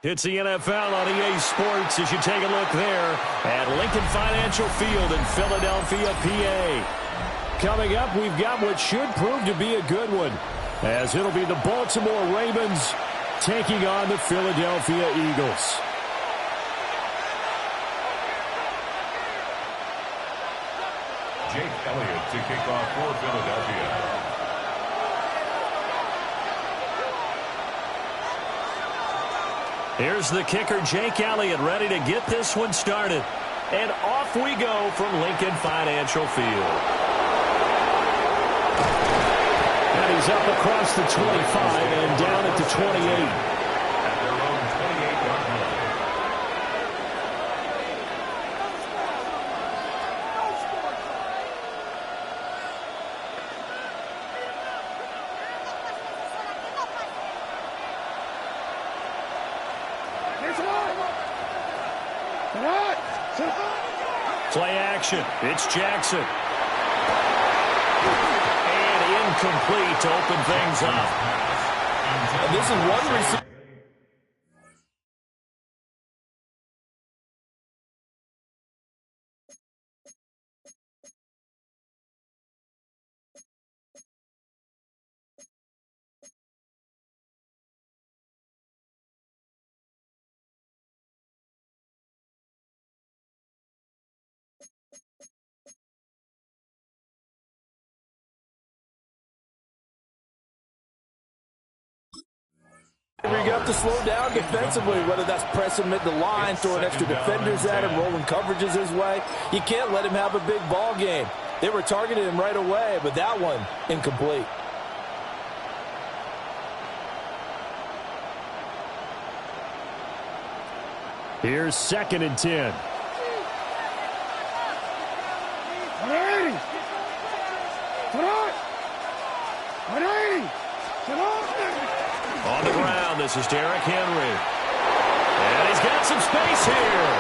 It's the NFL on EA Sports as you take a look there at Lincoln Financial Field in Philadelphia, PA. Coming up, we've got what should prove to be a good one, as it'll be the Baltimore Ravens taking on the Philadelphia Eagles. Jake Elliott to kick off for Philadelphia. Here's the kicker, Jake Elliott, ready to get this one started. And off we go from Lincoln Financial Field. And he's up across the 25 and down at the 28. At their own 28-yard line. Play action. It's Jackson. And incomplete to open things up. And this is one receiver. You have to slow down defensively, whether that's pressing him at the line, throwing extra defenders at him, rolling coverages his way. You can't let him have a big ball game. They were targeting him right away, but that one, incomplete. Here's 2nd and 10. On the ground, this is Derrick Henry. And he's got some space here.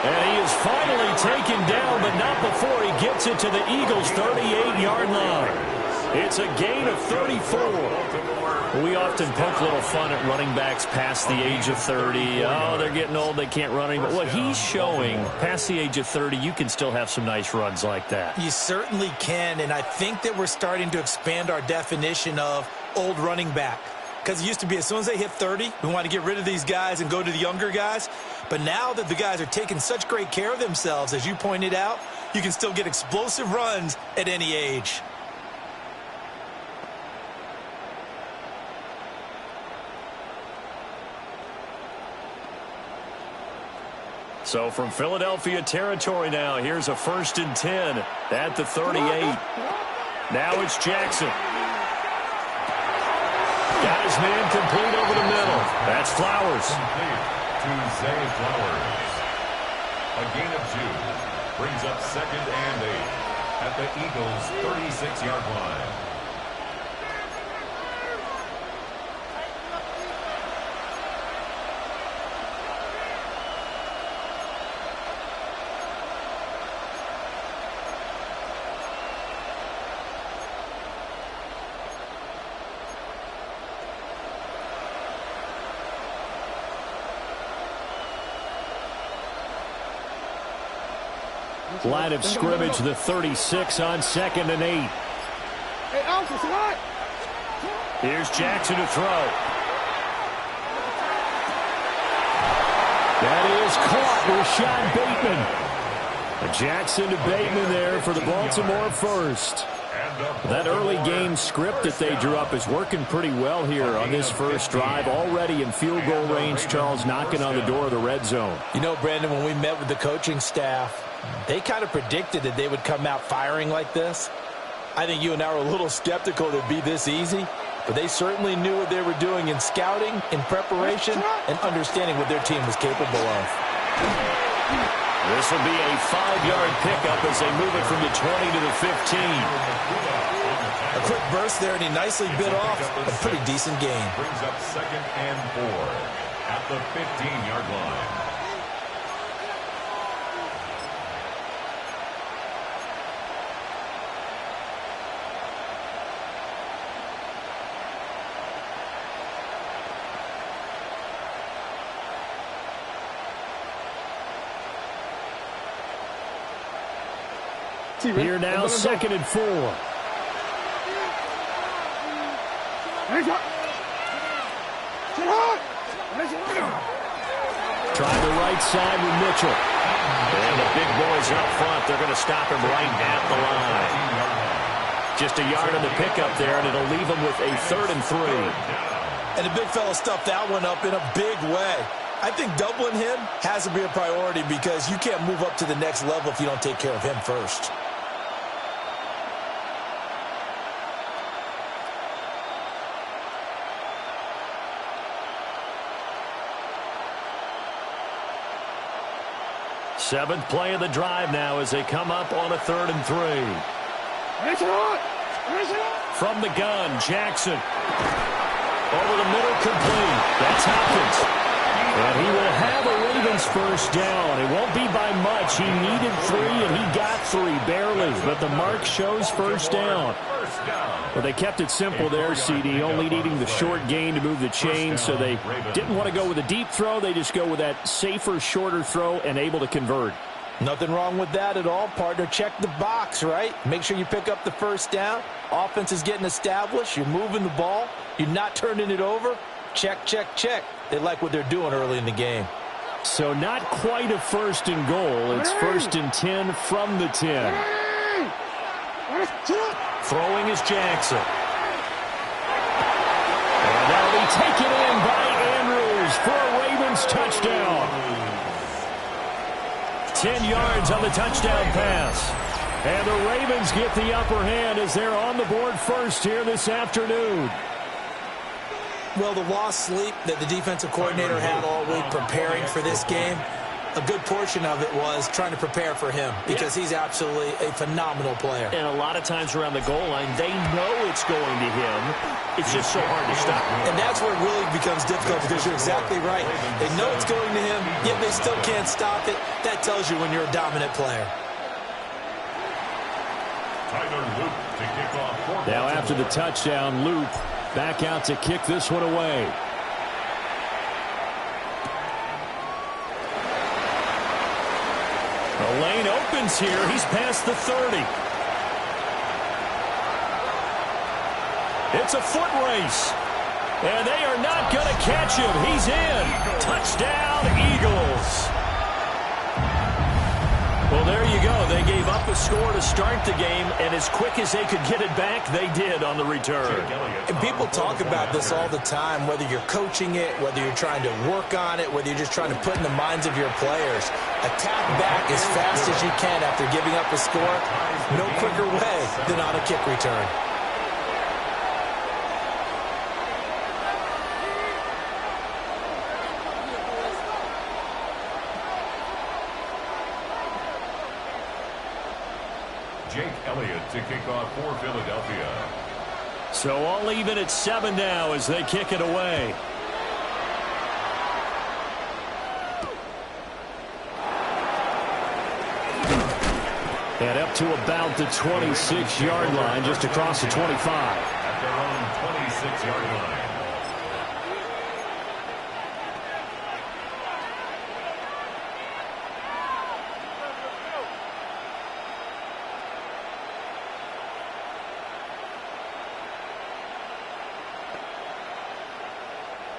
And he is finally taken down, but not before he gets it to the Eagles' 38-yard line. It's a gain of 34. We often poke a little fun at running backs past the age of 30. Oh, they're getting old, they can't run anymore. What he's showing, past the age of 30, you can still have some nice runs like that. You certainly can, and I think that we're starting to expand our definition of old running back. Because it used to be as soon as they hit 30, we want to get rid of these guys and go to the younger guys. But now that the guys are taking such great care of themselves, as you pointed out, you can still get explosive runs at any age. So from Philadelphia territory now, here's a 1st and 10 at the 38. Now it's Jackson. Got his man complete over the middle. That's Flowers. Complete to Zay Flowers. A gain of 2. Brings up 2nd and 8 at the Eagles' 36-yard line. Line of scrimmage, the 36 on 2nd and 8. Here's Jackson to throw. That is caught. Rashad Bateman. Jackson to Bateman there for the Baltimore first. That early game script that they drew up is working pretty well here on this first drive. Already in field goal range, Charles, knocking on the door of the red zone. You know, Brandon, when we met with the coaching staff, they kind of predicted that they would come out firing like this. I think you and I were a little skeptical that it'd be this easy. but they certainly knew what they were doing in scouting, in preparation, and understanding what their team was capable of. This will be a 5-yard pickup as they move it from the 20 to the 15. A quick burst there, and he nicely bit off a pretty decent gain. Brings up 2nd and 4 at the 15-yard line. Here now, 2nd and 4. Try the right side with Mitchell. And the big boys up front, they're going to stop him right at the line. Just a yard on the pickup there, and it'll leave him with a 3rd and 3. And the big fella stuffed that one up in a big way. I think doubling him has to be a priority because you can't move up to the next level if you don't take care of him first. Seventh play of the drive now as they come up on a 3rd and 3. From the gun, Jackson. Over the middle, complete. That's Hopkins. And he will have a Ravens first down. It won't be by much. He needed 3, and he got 3, barely. But the mark shows first down. Well, they kept it simple there, CD, only needing the short gain to move the chain, so they didn't want to go with a deep throw. They just go with that safer, shorter throw and able to convert. Nothing wrong with that at all, partner. Check the box, right? Make sure you pick up the first down. Offense is getting established. You're moving the ball. You're not turning it over. Check, check, check. They like what they're doing early in the game. So not quite a 1st and goal. It's 1st and 10 from the 10. Throwing is Jackson. And that'll be taken in by Andrews for a Ravens touchdown. 10 yards on the touchdown pass. And the Ravens get the upper hand as they're on the board first here this afternoon. Well, the lost sleep that the defensive coordinator had all week preparing for this game, a good portion of it was trying to prepare for him because he's absolutely a phenomenal player. And a lot of times around the goal line, they know it's going to him. It's just so hard to stop. And that's where it really becomes difficult because you're exactly right. They know it's going to him, yet they still can't stop it. That tells you when you're a dominant player. Now after the touchdown, Loop back out to kick this one away. The lane opens here. He's past the 30. It's a foot race. And they are not going to catch him. He's in. Touchdown, Eagles. Well, there you go. They gave up a score to start the game, and as quick as they could get it back, they did on the return. And people talk about this all the time, whether you're coaching it, whether you're trying to work on it, whether you're just trying to put in the minds of your players. Attack back as fast as you can after giving up a score. No quicker way than on a kick return. Jake Elliott to kick off for Philadelphia. So all even at 7 now as they kick it away. And up to about the 26-yard line, just across the 25. At their own 26-yard line.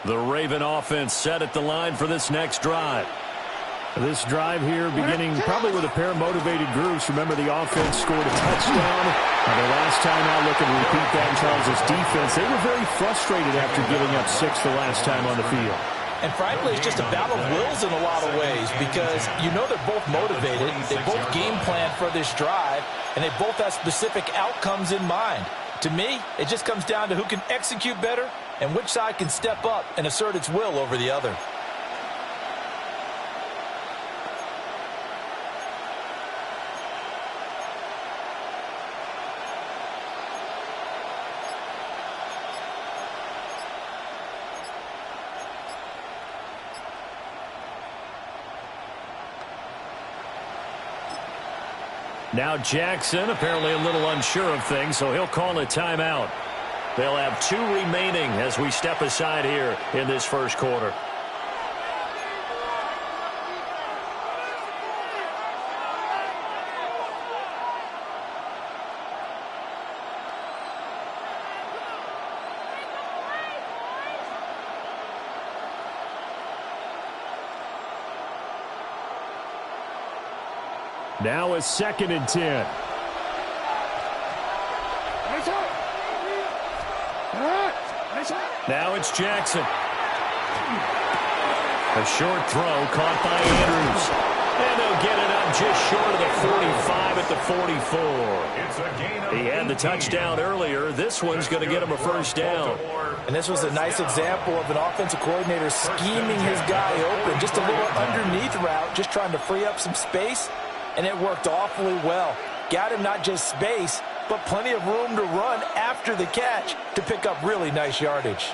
The Raven offense set at the line for this next drive. This drive here beginning probably with a pair of motivated groups. Remember, the offense scored a touchdown. And the last time out, looking to repeat that in Charles' defense. They were very frustrated after giving up 6 the last time on the field. And frankly, it's just a battle of wills in a lot of ways because you know they're both motivated. They both game plan for this drive, and they both have specific outcomes in mind. To me, it just comes down to who can execute better and which side can step up and assert its will over the other. Now Jackson apparently a little unsure of things, so he'll call a timeout. They'll have 2 remaining as we step aside here in this first quarter. Now a 2nd and 10. Now it's Jackson. A short throw caught by Andrews. And they'll get it up just short of the 45 at the 44. He had the touchdown earlier. This one's going to get him a first down. And this was a nice example of an offensive coordinator scheming his guy open. Just a little underneath route, just trying to free up some space. And it worked awfully well. Got him not just space, but plenty of room to run after the catch to pick up really nice yardage.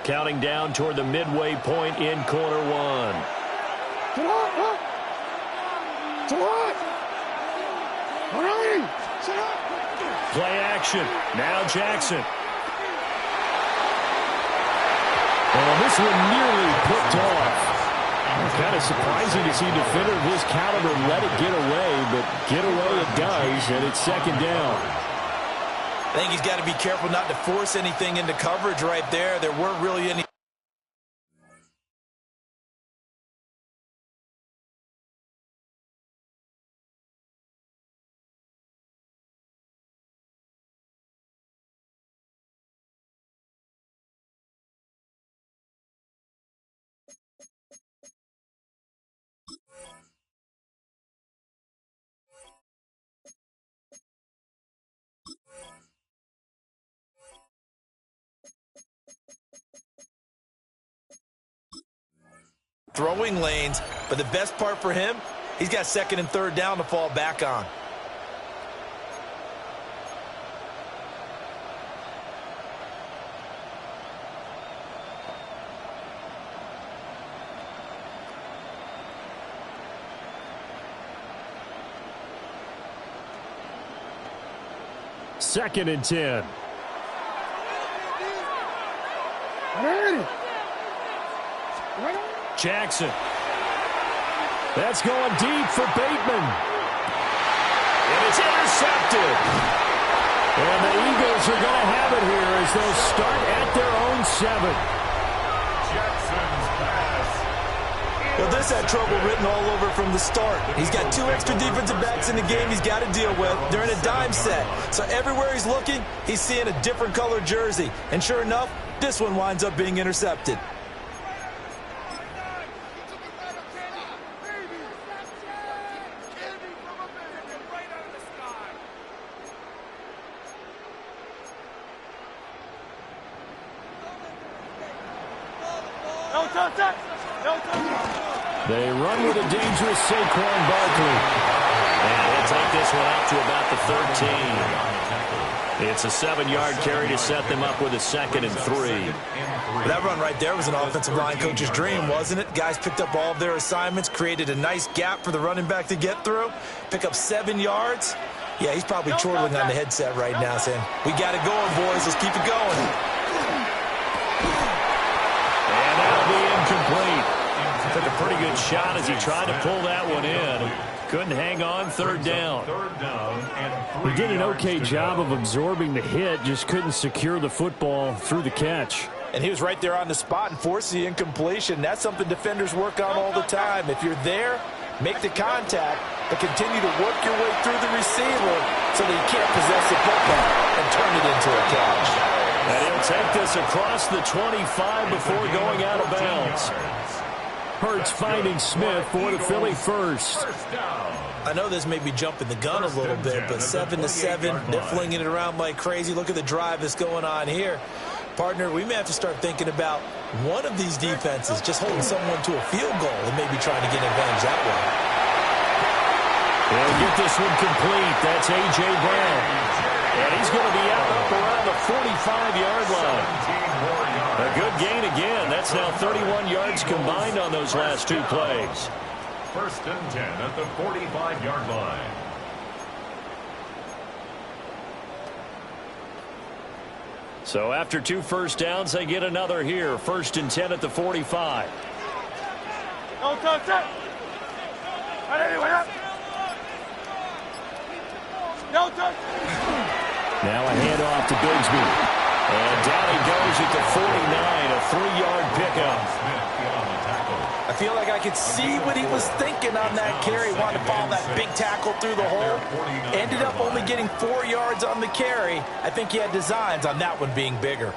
Counting down toward the midway point in quarter 1. Play action. Now Jackson. And this one nearly picked off. Kind of surprising to see a defender of his caliber let it get away, but get away it does, and it's 2nd down. I think he's got to be careful not to force anything into coverage right there. There weren't really any. Throwing lanes, but the best part for him, he's got 2nd and 3rd down to fall back on. Second and 10. Jackson. That's going deep for Bateman. And it's intercepted. And the Eagles are going to have it here as they'll start at their own 7. Jackson's pass. Well, this had trouble written all over from the start. He's got 2 extra defensive backs in the game he's got to deal with. They're in a dime set. So everywhere he's looking, he's seeing a different color jersey. And sure enough, this one winds up being intercepted. They run with a dangerous Saquon Barkley. And he'll take this one out to about the 13. It's a 7-yard carry to set them up with a 2nd and 3. That run right there was an offensive line coach's dream, wasn't it? Guys picked up all of their assignments, created a nice gap for the running back to get through, pick up 7 yards. Yeah, he's probably chortling on the headset right now saying, we got it going, boys. Let's keep it going. And that'll be incomplete. Took a pretty good shot as he tried to pull that one in. Couldn't hang on. 3rd down. He did an okay job of absorbing the hit, just couldn't secure the football through the catch. And he was right there on the spot and forced the incompletion. That's something defenders work on all the time. If you're there, make the contact, but continue to work your way through the receiver so that he can't possess the football and turn it into a catch. And he'll take this across the 25 before going out of bounds. Hurts finding Smith for the Philly first. I know this may be jumping the gun a little bit, but 7-7, they're flinging it around like crazy. Look at the drive that's going on here. Partner, we may have to start thinking about one of these defenses just holding someone to a field goal and maybe trying to get advantage that way. He'll get this one complete. That's A.J. Brown. And he's going to be out up around the 45-yard line. A good gain again. That's now 31 yards combined on those last two plays. First and 10 at the 45-yard line. So after 2 first downs, they get another here. First and 10 at the 45. No touch it. No touch. Now a handoff to Bigsby. And down he goes at the 49, a 3-yard pickup. I feel like I could see what he was thinking on that carry. Wanted to follow that big tackle through the hole. Ended up only getting 4 yards on the carry. I think he had designs on that one being bigger.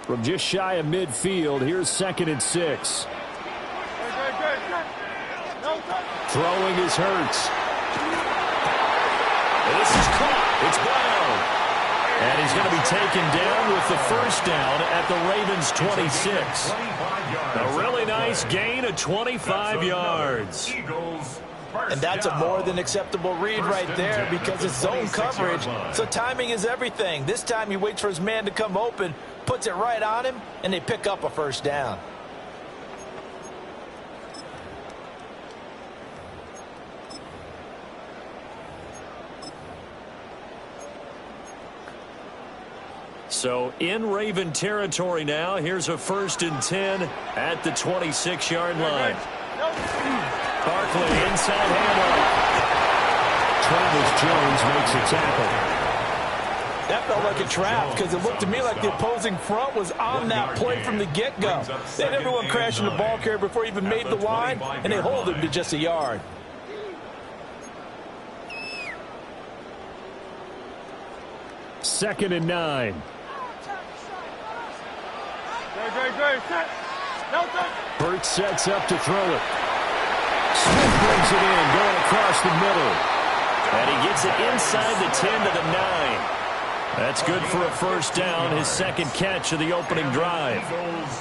From just shy of midfield, here's 2nd and 6. Throwing is Hurts. This is caught. It's Brown. And he's going to be taken down with the first down at the Ravens' 26. A really nice gain of 25 yards. And that's a more than acceptable read right there because it's zone coverage, so timing is everything. This time he waits for his man to come open, puts it right on him, and they pick up a first down. So in Raven territory now. Here's a 1st and 10 at the 26-yard line. Barkley inside handoff. Travis Jones makes a tackle. That felt like a trap because it looked to me like the opposing front was on that play from the get-go. They had everyone crashing the ball carrier before he even made the line, and they hold him to just a yard. Second and 9. Hurts sets up to throw it. Smith brings it in, going across the middle. And he gets it inside the 10 to the 9. That's good for a first down, his second catch of the opening drive.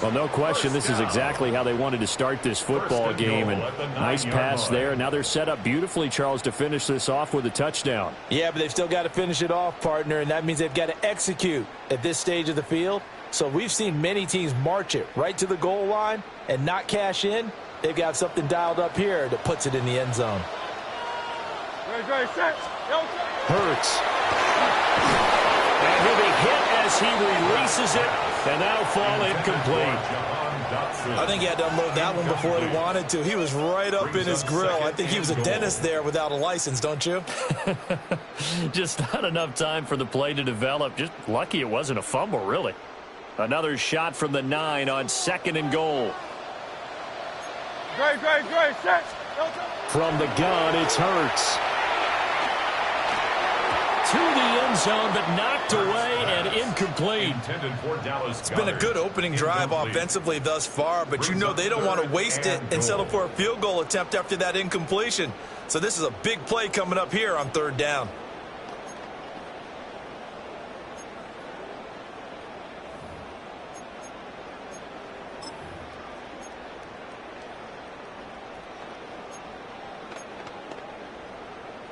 Well, no question, this is exactly how they wanted to start this football game. And nice pass there. Now they're set up beautifully, Charles, to finish this off with a touchdown. Yeah, but they've still got to finish it off, partner, and that means they've got to execute at this stage of the field. So we've seen many teams march it right to the goal line and not cash in. They've got something dialed up here that puts it in the end zone. Hurts. And he'll be hit as he releases it, and that'll fall incomplete. I think he had to unload that one before he wanted to. He was right up in his grill. I think he was a dentist there without a license, don't you? Just not enough time for the play to develop. Just lucky it wasn't a fumble, really. Another shot from the 9 on 2nd and goal. From the gun, it's Hurts. To the end zone, but knocked away and incomplete. It's been a good opening drive offensively thus far, but you know they don't want to waste it and settle for a field goal attempt after that incompletion. So this is a big play coming up here on 3rd down.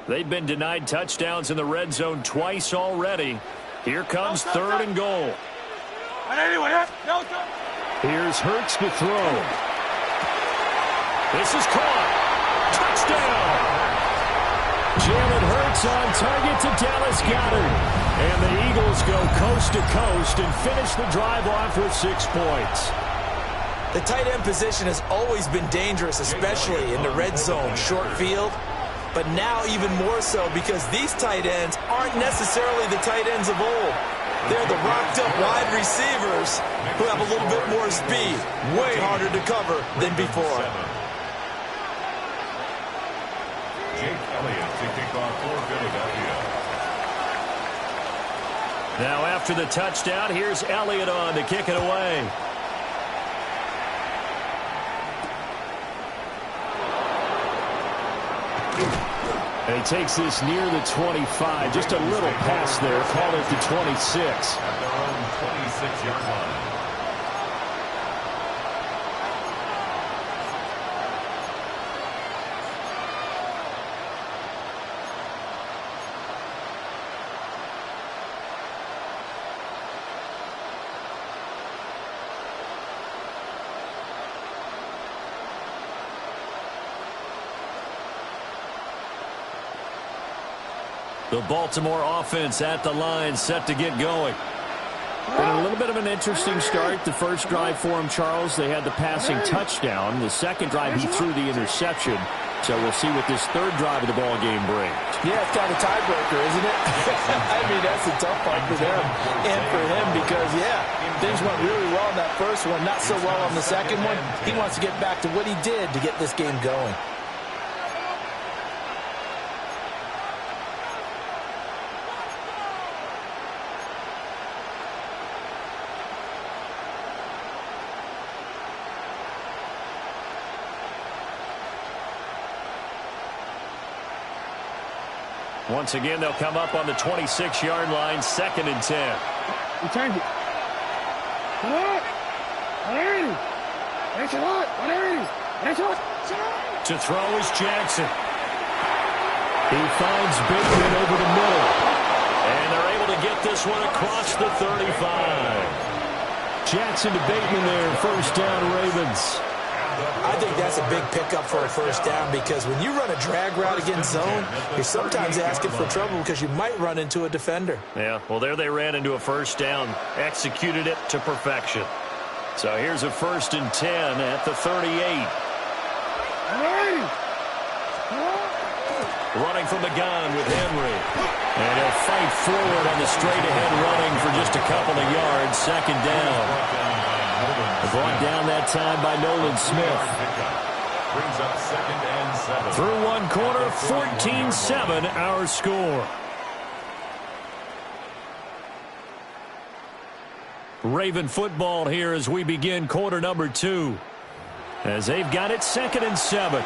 They've been denied touchdowns in the red zone twice already. Here comes 3rd and goal. Here's Hurts to throw. This is caught. Touchdown! Jalen Hurts on target to Dallas Goedert. And the Eagles go coast to coast and finish the drive off with 6 points. The tight end position has always been dangerous, especially in the red zone, short field. But now even more so because these tight ends aren't necessarily the tight ends of old. They're the rocked-up wide receivers who have a little bit more speed, way harder to cover than before. Jake Elliott to kick off for Philadelphia. Now after the touchdown, here's Elliott on to kick it away. And he takes this near the 25. Just a little pass there. Call it the 26. At their own 26-yard line. The Baltimore offense at the line, set to get going. Been a little bit of an interesting start. The first drive for him, Charles, they had the passing touchdown. The second drive, he threw the interception. So we'll see what this third drive of the ball game brings. Yeah, it's kind of a tiebreaker, isn't it? I mean, that's a tough one for them and for him because, yeah, things went really well in that first one, not so well on the second one. He wants to get back to what he did to get this game going. Once again, they'll come up on the 26-yard line, 2nd and 10. Return it. Come on. 180. That's a lot. 180. That's a lot. To throw is Jackson. He finds Bateman over the middle. And they're able to get this one across the 35. Jackson to Bateman there, first down, Ravens. I think that's a big pickup for a first down because when you run a drag route against zone, you're sometimes asking for trouble because you might run into a defender. Yeah, well, there they ran into a first down, executed it to perfection. So here's a 1st and 10 at the 38. Running from the gun with Henry. And he'll fight forward on the straight-ahead running for just a couple of yards, 2nd down. Brought down that time by Nolan Smith. Brings up 2nd and 7. Through one quarter, 14-7 our score. Raven football here as we begin quarter number 2. As they've got it 2nd and 7.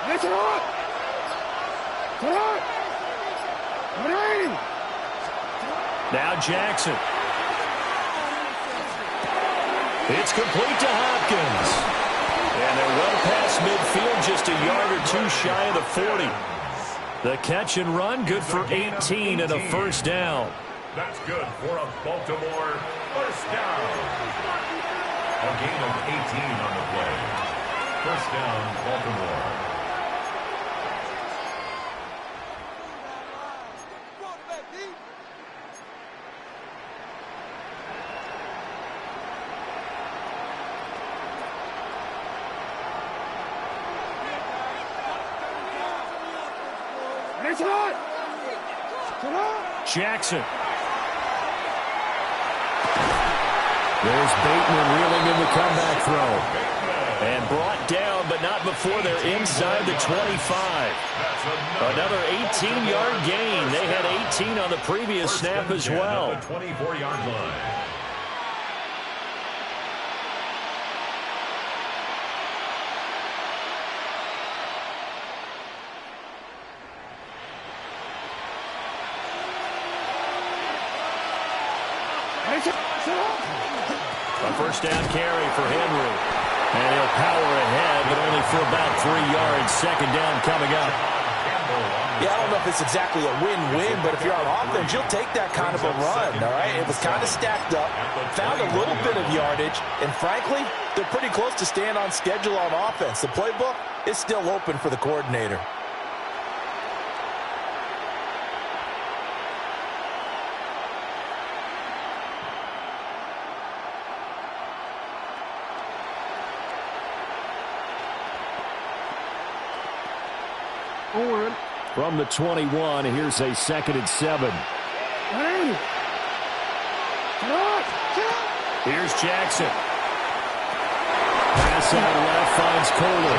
That's a lot. It's a lot. 180. Now Jackson. It's complete to Hopkins. And they're well past midfield, just a yard or two shy of the 40. The catch and run, good for 18 and a first down. That's good for a Baltimore first down. A gain of 18 on the play. First down, Baltimore. Jackson. There's Bateman reeling in the comeback throw. And brought down, but not before they're inside the 25. Another 18-yard gain. They had 18 on the previous snap as well. The 24-yard line. A first down carry for Henry. And he'll power ahead, but only for about 3 yards. 2nd down coming up. Yeah, I don't know if it's exactly a win-win, but if you're on offense, you'll take that kind of a run, all right? It was kind of stacked up, found a little bit of yardage, and frankly, they're pretty close to staying on schedule on offense. The playbook is still open for the coordinator. From the 21, here's a 2nd and 7. Here's Jackson. Pass out left finds Kohler.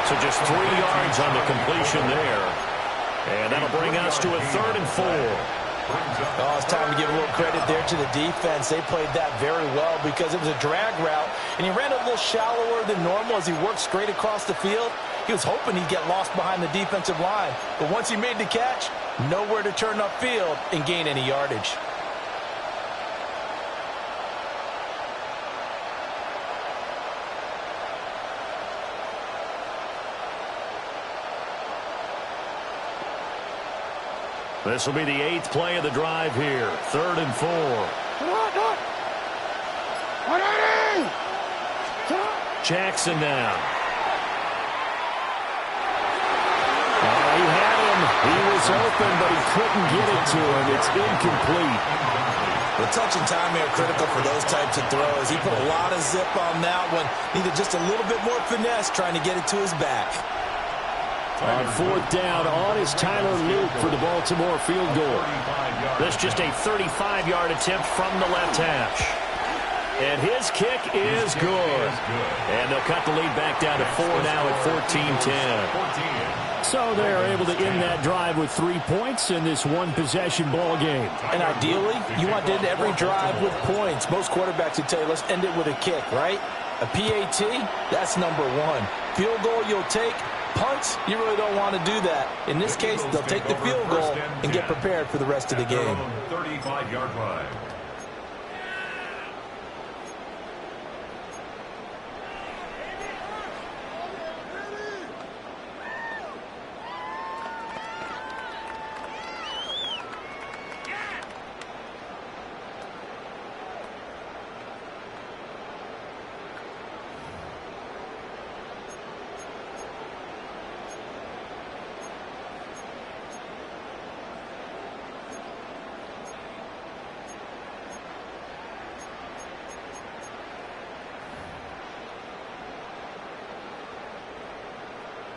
So just 3 yards on the completion there. And that'll bring us to a 3rd and 4. Oh, it's time to give a little credit there to the defense. They played that very well because it was a drag route, and he ran a little shallower than normal as he worked straight across the field. He was hoping he'd get lost behind the defensive line, but once he made the catch, nowhere to turn upfield and gain any yardage. This will be the 8th play of the drive here. 3rd and 4. Jackson now. He had him. He was open, but he couldn't get it to him. It's incomplete. The touch and time are critical for those types of throws. He put a lot of zip on that one. Needed just a little bit more finesse trying to get it to his back. On 4th down, on is Tyler Luke for the Baltimore field goal. This just a 35-yard attempt from the left hash. And his kick is good. And they'll cut the lead back down to 4 now at 14-10. So they're able to end that drive with 3 points in this one-possession ball game. And ideally, you want to end every drive with points. Most quarterbacks would tell you, let's end it with a kick, right? A PAT, that's number 1. Field goal you'll take. Punts, you really don't want to do that. In this case, they'll take the field goal and get prepared for the rest of the game. 35-yard line.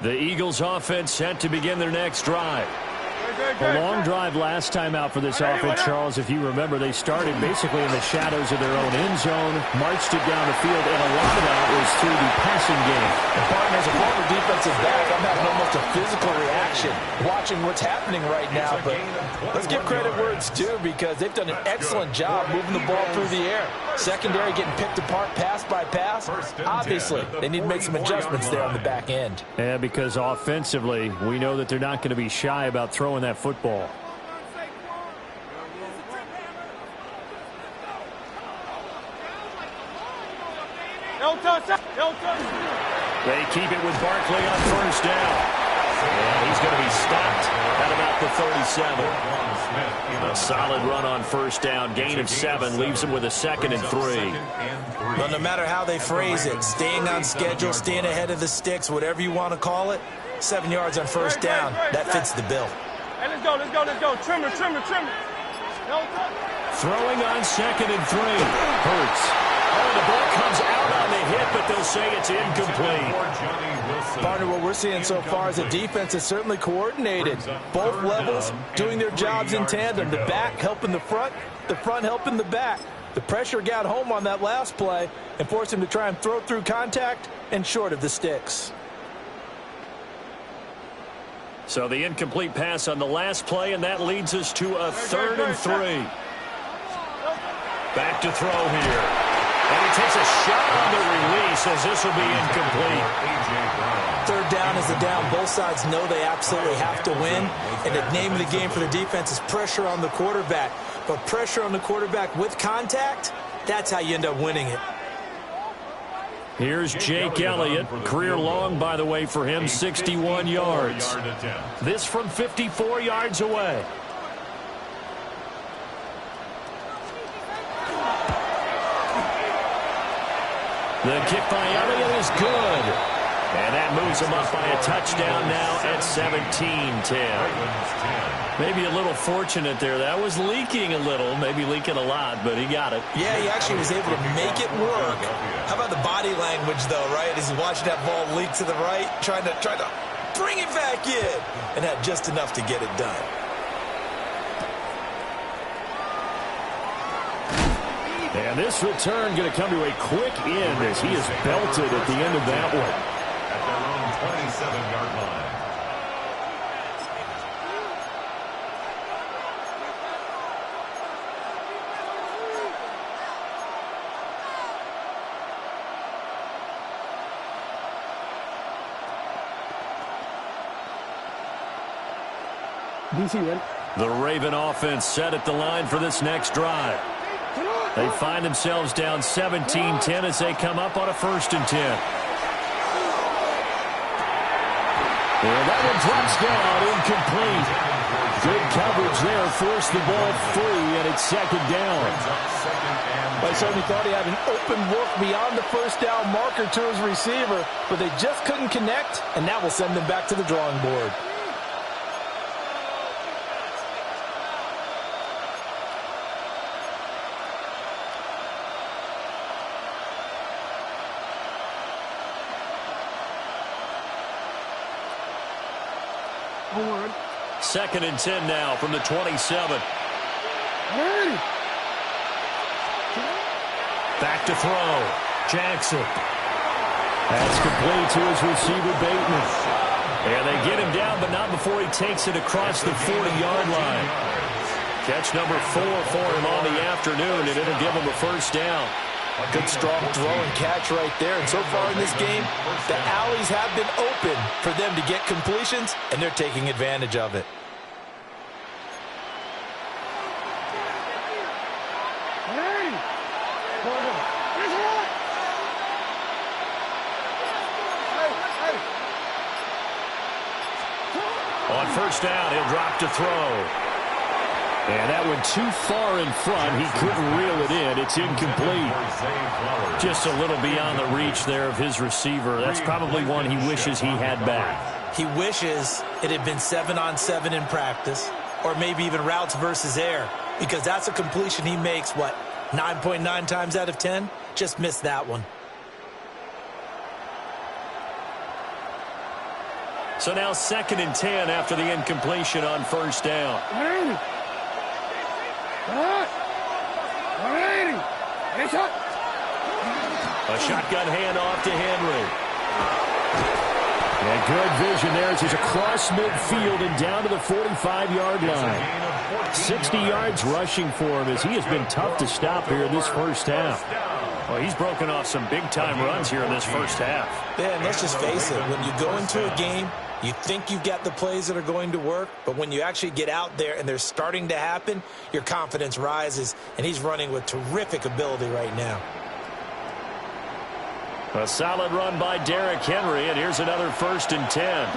The Eagles offense set to begin their next drive. A long drive last time out for this offense, Charles. If you remember, they started basically in the shadows of their own end zone, marched it down the field, and a lot of that was through the passing game. And partner, as a former defensive back, I'm having almost a physical reaction watching what's happening right now. But let's give credit where it's due because they've done an excellent job moving the ball through the air. Secondary getting picked apart pass by pass. Obviously, they need to make some adjustments there on the back end. Yeah, because offensively, we know that they're not going to be shy about throwing that football. They keep it with Barkley on 1st down. And he's going to be stopped at about the 37. A solid run on 1st down. Gain of 7 leaves him with a 2nd and 3. Well, no matter how they phrase it, staying on schedule, staying ahead of the sticks, whatever you want to call it, 7 yards on 1st down, that fits the bill. Hey, let's go. Trimmer. Throwing on 2nd and 3. Hurts. Oh, the ball comes out on the hit, but they'll say it's incomplete. Partner, what we're seeing so far is a defense that's certainly coordinated. Both levels doing their jobs in tandem. The back helping the front helping the back. The pressure got home on that last play and forced him to try and throw through contact and short of the sticks. So the incomplete pass on the last play, and that leads us to a 3rd and 3. Back to throw here. And he takes a shot on the release as this will be incomplete. 3rd down is the down. Both sides know they absolutely have to win. And the name of the game for the defense is pressure on the quarterback. But pressure on the quarterback with contact, that's how you end up winning it. Here's Jake Elliott. Career long, by the way, for him, 61 yards. This from 54 yards away. The kick by Elliott is good. And that moves him up by a touchdown now at 17-10. Maybe a little fortunate there. That was leaking a little, maybe leaking a lot, but he got it. Yeah, he actually was able to make it work. How about the body language, though, right? As he watched that ball leak to the right, trying to bring it back in, and had just enough to get it done. And this return going to come to a quick end as he is belted at the end of that one. At their own 27-yard line. DC, ready? The Raven offense set at the line for this next drive. They find themselves down 17-10 as they come up on a 1st and 10. And that one drops down, incomplete. Good coverage there, forced the ball free, and it's 2nd down. I certainly thought he had an open look beyond the 1st down marker to his receiver, but they just couldn't connect, and that will send them back to the drawing board. Hold on. 2nd and 10 now from the 27. Ready? Back to throw. Jackson. That's complete to his receiver, Bateman. And they get him down, but not before he takes it across the 40-yard line. Catch number 4 for him on the afternoon, and it'll give him a 1st down. Good, strong throw and catch right there. And so far in this game, the alleys have been open for them to get completions, and they're taking advantage of it. Ready? Hold on. Here's it. On 1st down, he'll drop to throw. And that one too far in front. He couldn't reel it in. It's incomplete. Just a little beyond the reach there of his receiver. That's probably one he wishes he had back. He wishes it had been 7-on-7 in practice, or maybe even routes versus air, because that's a completion he makes, 9.9 times out of 10? Just missed that one. So now 2nd and 10 after the incompletion on 1st down. Ready? Ready? Ready, shot. A shotgun handoff to Henry. And good vision there as he's across midfield and down to the 45-yard line. 60 yards rushing for him as he has been tough to stop here in this 1st half. Well, he's broken off some big-time runs here in this 1st half. Yeah, and let's just face it. When you go into a game, you think you've got the plays that are going to work, but when you actually get out there and they're starting to happen, your confidence rises, and he's running with terrific ability right now. A solid run by Derrick Henry, and here's another 1st and 10.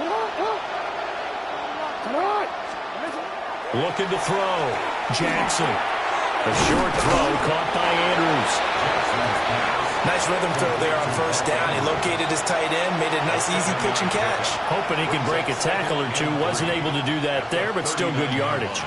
Looking to throw. Jackson. A short throw caught by Andrews. Nice rhythm throw there on 1st down. He located his tight end, made a nice easy pitch and catch. Hoping he could break a tackle or two. Wasn't able to do that there, but still good yardage.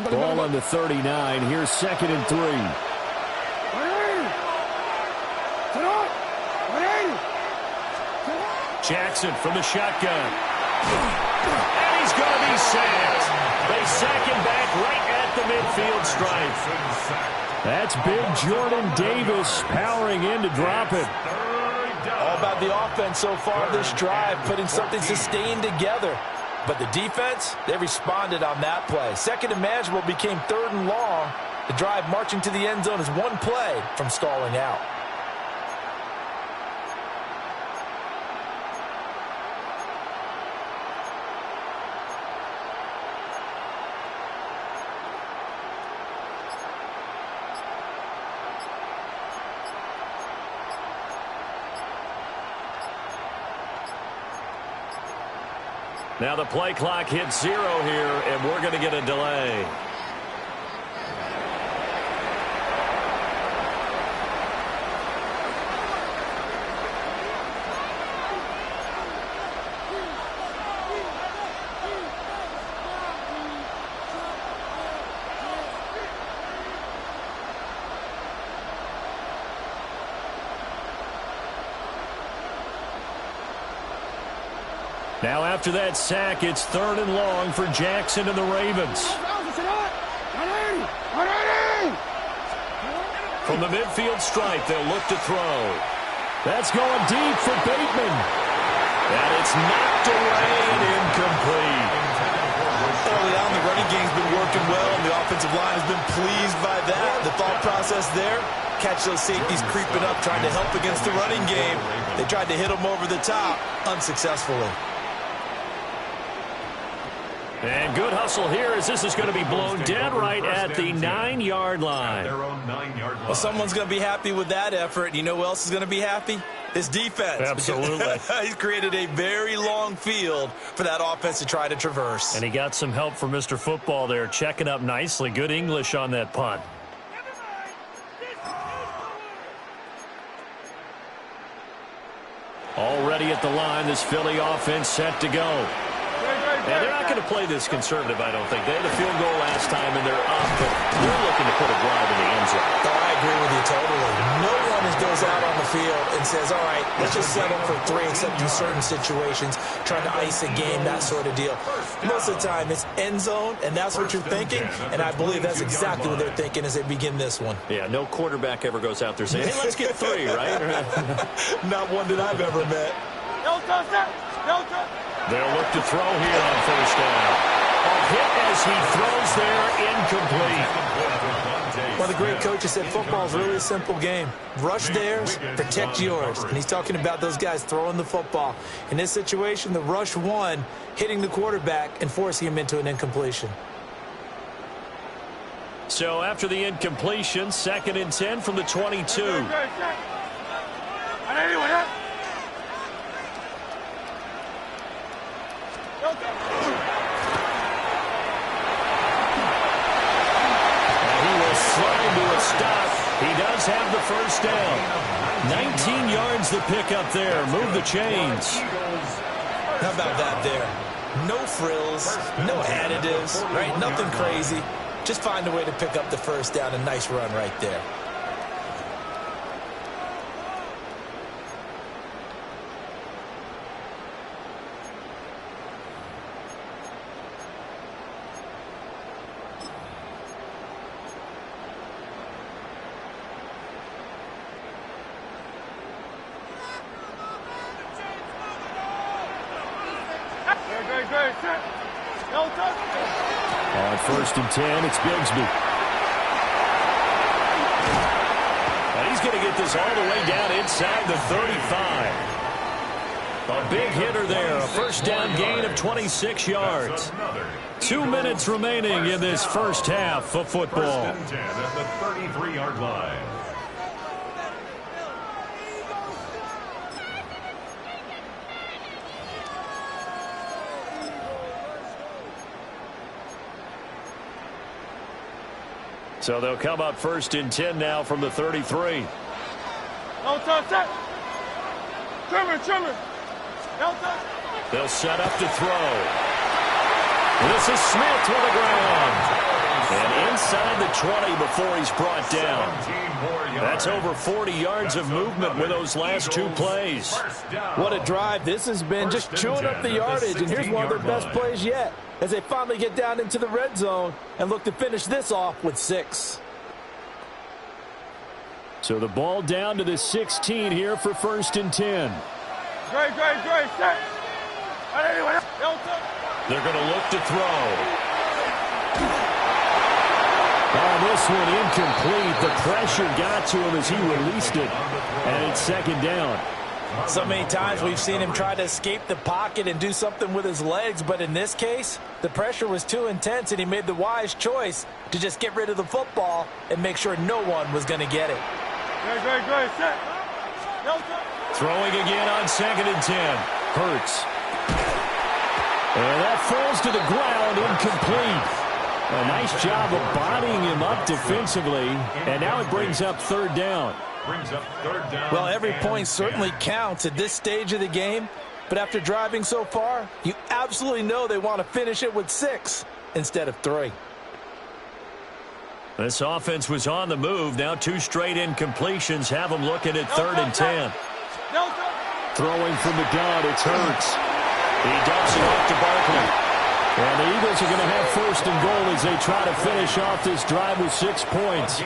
Ball on the 39. Here's 2nd and 3. Jackson from the shotgun. And he's going to be sacked. They sack him back right at the midfield stripe. That's big Jordan Davis powering in to drop it. All about the offense so far this drive, putting something sustained together. But the defense, they responded on that play. 2nd and manageable became 3rd and long. The drive marching to the end zone is one play from stalling out. Now the play clock hits 0 here, and we're going to get a delay. Now after that sack, it's 3rd and long for Jackson and the Ravens. From the midfield stripe, they'll look to throw. That's going deep for Bateman. And it's knocked away and incomplete. Early on, the running game's been working well, and the offensive line has been pleased by that. The thought process there, catch those safeties creeping up, trying to help against the running game. They tried to hit them over the top, unsuccessfully. And good hustle here as this is going to be blown dead right at the 9-yard line. Well, someone's going to be happy with that effort. You know who else is going to be happy? His defense. Absolutely. He's created a very long field for that offense to try to traverse. And he got some help from Mr. Football there, checking up nicely. Good English on that punt. Already at the line, this Philly offense set to go. And they're not going to play this conservative, I don't think. They had a field goal last time, and they're up, but they're looking to put a drive in the end zone. Oh, I agree with you totally. No one goes out on the field and says, all right, let's just settle for 3, except in certain situations, trying to ice a game, that sort of deal. Most of the time, it's end zone, and that's what you're thinking, and I believe that's exactly what they're thinking as they begin this one. Yeah, no quarterback ever goes out there saying, hey, let's get 3, right? Not one that I've ever met. No touchdown! No touchdown! They'll look to throw here on 1st down. A hit as he throws there, incomplete. One of the great coaches said football is really a simple game. Rush theirs, protect yours. And he's talking about those guys throwing the football. In this situation, the rush won, hitting the quarterback and forcing him into an incompletion. So after the incompletion, 2nd and 10 from the 22. Stop. He does have the 1st down. 19 yards to pick up there. Move the chains. How about that there? No frills, no additives, right? Nothing crazy. Just find a way to pick up the 1st down. A nice run right there. On 1st and 10, it's Bigsby. And he's going to get this all the way down inside the 35. A big hitter there, a 1st down gain of 26 yards. 2 minutes remaining in this 1st half of football. 1st and 10 at the 33-yard line. So they'll come up 1st and 10 now from the 33. No touchdown! Trimmer! No touchdown! They'll set up to throw. This is Smith to the ground. And inside the 20 before he's brought down. That's over 40 yards of movement with those last 2 plays. What a drive this has been, just chewing up the yardage. And here's one of their best plays yet, as they finally get down into the red zone and look to finish this off with 6. So the ball down to the 16 here for 1st and 10. Great, set! They're going to look to throw. On this one, incomplete. The pressure got to him as he released it. And it's 2nd down. So many times we've seen him try to escape the pocket and do something with his legs, but in this case, the pressure was too intense, and he made the wise choice to just get rid of the football and make sure no one was going to get it. Great, set! Throwing again on 2nd and 10. Hurts. And that falls to the ground, incomplete. A nice job of bodying him up defensively, and now it brings up third down. Well, every point certainly counts at this stage of the game, but after driving so far, you absolutely know they want to finish it with 6 instead of 3. This offense was on the move. Now 2 straight incompletions have them looking at 3rd and 10. Throwing from the gun, it's Hurts. He dumps it off to Barkley. And the Eagles are going to have 1st and goal as they try to finish off this drive with 6 points.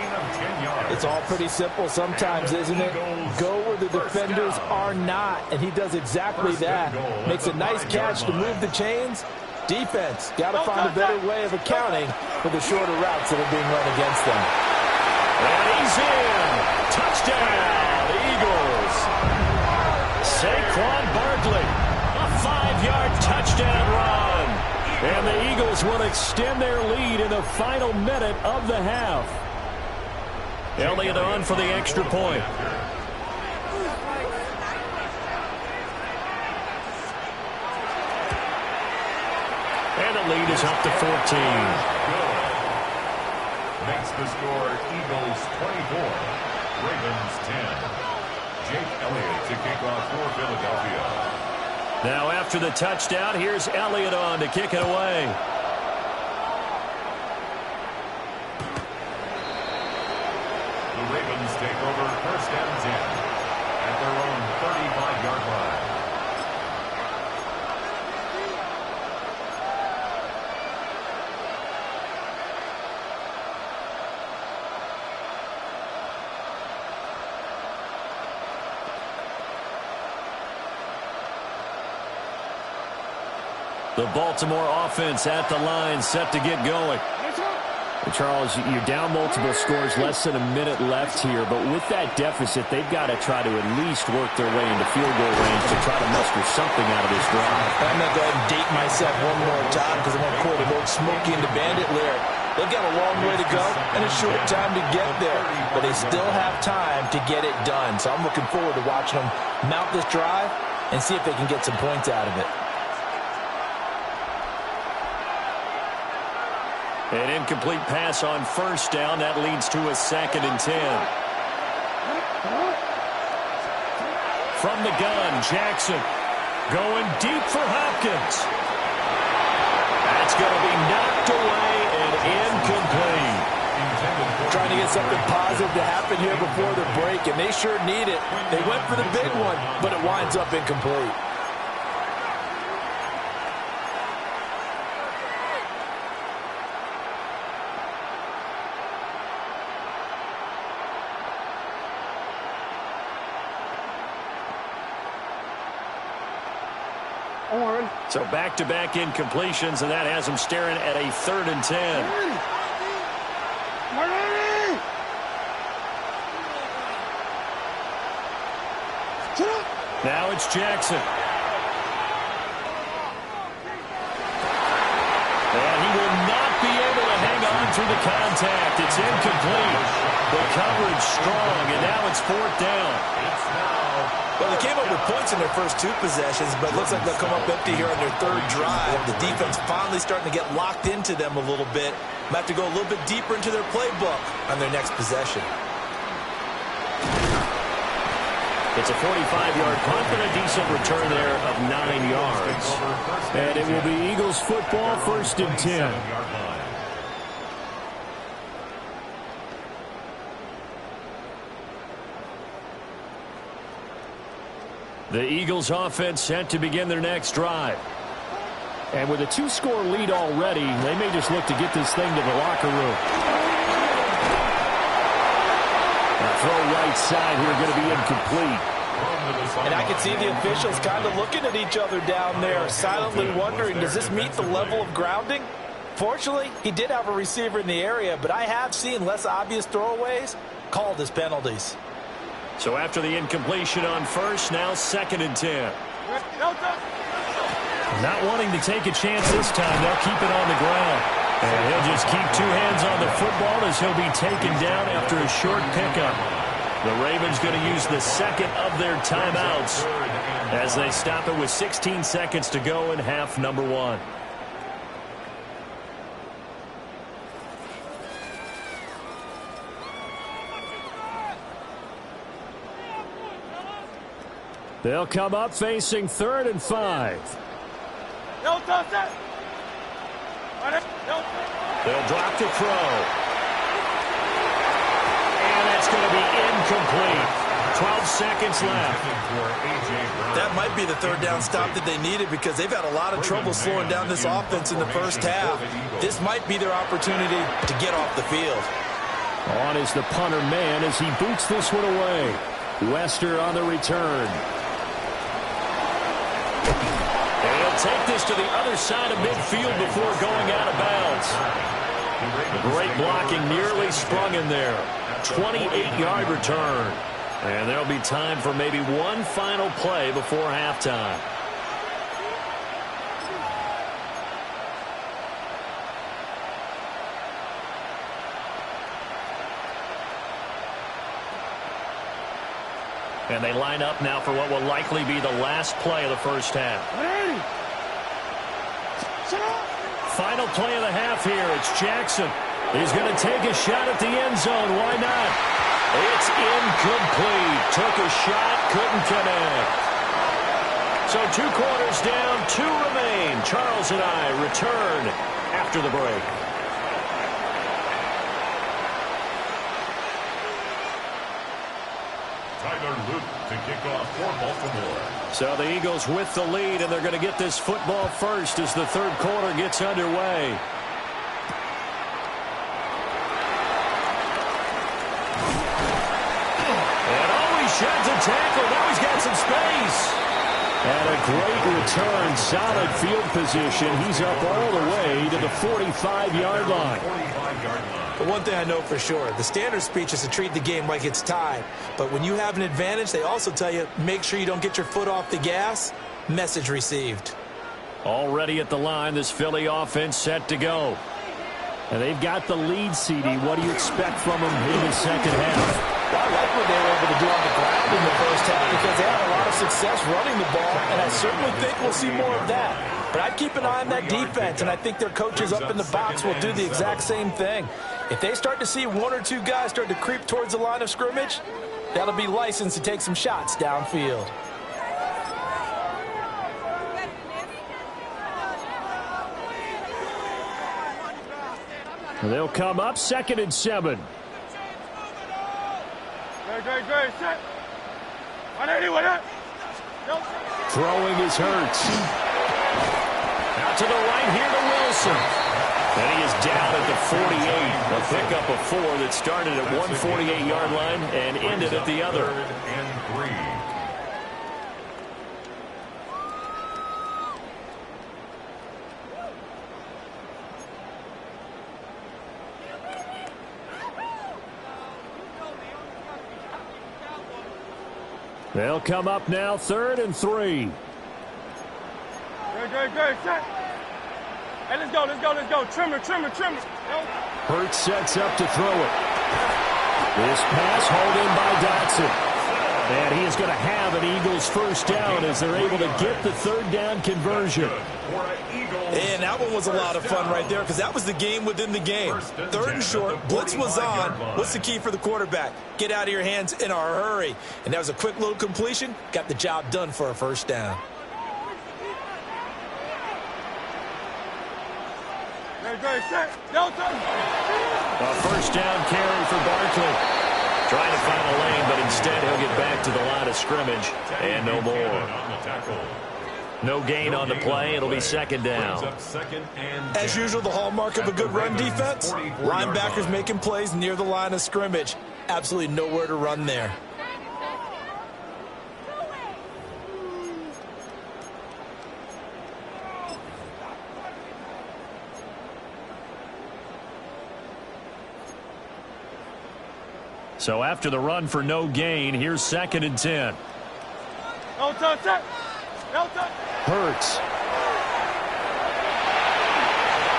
It's all pretty simple sometimes, isn't it? Go where the defenders are not, and he does exactly that. Makes a nice catch to move the chains. Defense, got to find a better way of accounting for the shorter routes that are being run against them. And he's in. Touchdown, Eagles. Saquon Barkley, a 5-yard touchdown run. And the Eagles will extend their lead in the final minute of the half. Elliott on for the extra point. And the lead is up to 14. Makes the score Eagles 24, Ravens 10. Jake Elliott to kick off for Philadelphia. Now after the touchdown, here's Elliott on to kick it away. The Ravens take over 1st and 10 at their own 35-yard line. The Baltimore offense at the line, set to get going. And Charles, you're down multiple scores, less than a minute left here, but with that deficit, they've got to try to at least work their way into field goal range to try to muster something out of this drive. I'm going to go ahead and date myself one more time because I'm going to quote an old Smokey and the Bandit lyric. They've got a long way to go and a short time to get there, but they still have time to get it done. So I'm looking forward to watching them mount this drive and see if they can get some points out of it. An incomplete pass on 1st down. That leads to a 2nd and 10. From the gun, Jackson going deep for Hopkins. That's going to be knocked away and incomplete. Trying to get something positive to happen here before the break, and they sure need it. They went for the big one, but it winds up incomplete. So back-to-back incompletions, and that has them staring at a 3rd and 10. Now it's Jackson. And he will not be able to hang on through the contact. It's incomplete. The coverage strong, and now it's 4th down. Well, they came up with points in their first 2 possessions, but it looks like they'll come up empty here on their 3rd drive. The defense finally starting to get locked into them a little bit. Might have to go a little bit deeper into their playbook on their next possession. It's a 45-yard punt, but a decent return there of 9 yards. And it will be Eagles football, 1st and 10. The Eagles offense set to begin their next drive. And with a 2-score lead already, they may just look to get this thing to the locker room. That throw right side here going to be incomplete. And I can see the officials kind of looking at each other down there, silently wondering, does this meet the level of grounding? Fortunately, he did have a receiver in the area, but I have seen less obvious throwaways called as penalties. So after the incompletion on 1st, now 2nd and 10. Not wanting to take a chance this time, they'll keep it on the ground. And he'll just keep 2 hands on the football as he'll be taken down after a short pickup. The Ravens going to use the second of their timeouts as they stop it with 16 seconds to go in half number one. They'll come up facing 3rd and 5. They'll drop to throw. And that's going to be incomplete. 12 seconds left. That might be the third down stop that they needed because they've had a lot of trouble slowing down this offense in the first half. This might be their opportunity to get off the field. On is the punter man as he boots this one away. Wester on the return. Take this to the other side of midfield before going out of bounds. Great blocking, nearly sprung in there. 28-yard return. And there'll be time for maybe one final play before halftime. And they line up now for what will likely be the last play of the first half. Final play of the half here. It's Jackson. He's going to take a shot at the end zone. Why not? It's incomplete. Took a shot, couldn't connect. So 2 quarters down, 2 remain. Charles and I return after the break. Tyler Luke to kick off for Baltimore. So the Eagles with the lead, and they're going to get this football first as the third quarter gets underway. And always sheds a tackle. Now he's got some space. And a great return. Solid field position. He's up all the way to the 45-yard line. But one thing I know for sure, the standard speech is to treat the game like it's tied. But when you have an advantage, they also tell you, make sure you don't get your foot off the gas. Message received. Already at the line, this Philly offense set to go. And they've got the lead, CD. What do you expect from them in the second half? I like what they were able to do on the ground in the first half because they had a lot of success running the ball, and I certainly think we'll see more of that. But I'd keep an eye on that defense, and I think their coaches up in the box will do the exact same thing. If they start to see 1 or 2 guys start to creep towards the line of scrimmage, that'll be licensed to take some shots downfield. They'll come up 2nd and 7. Great. Set. 180 with it. Throwing is Hurts. Out to the right here to Wilson. And he is down at the 48. A pickup of 4 that started at 148-yard line and ended at the other. 3rd and 3. They'll come up now 3rd and 3. Great. Set. Hey, let's go. Trimmer. Hurts sets up to throw it. This pass hauled in by Dotson. And he is going to have an Eagles first down as they're able to get the 3rd down conversion. And that one was a lot of fun right there because that was the game within the game. 3rd and short, blitz was on. What's the key for the quarterback? Get out of your hands in a hurry. And that was a quick little completion. Got the job done for a first down. Great. Set. A first down carry for Barkley. Trying to find a lane, but instead he'll get back to the line of scrimmage and no more. No gain on the play. It'll be 2nd down. As usual, the hallmark of a good run defense, linebackers making plays near the line of scrimmage. Absolutely nowhere to run there. So after the run for no gain, here's 2nd and 10. No touch. Hurts.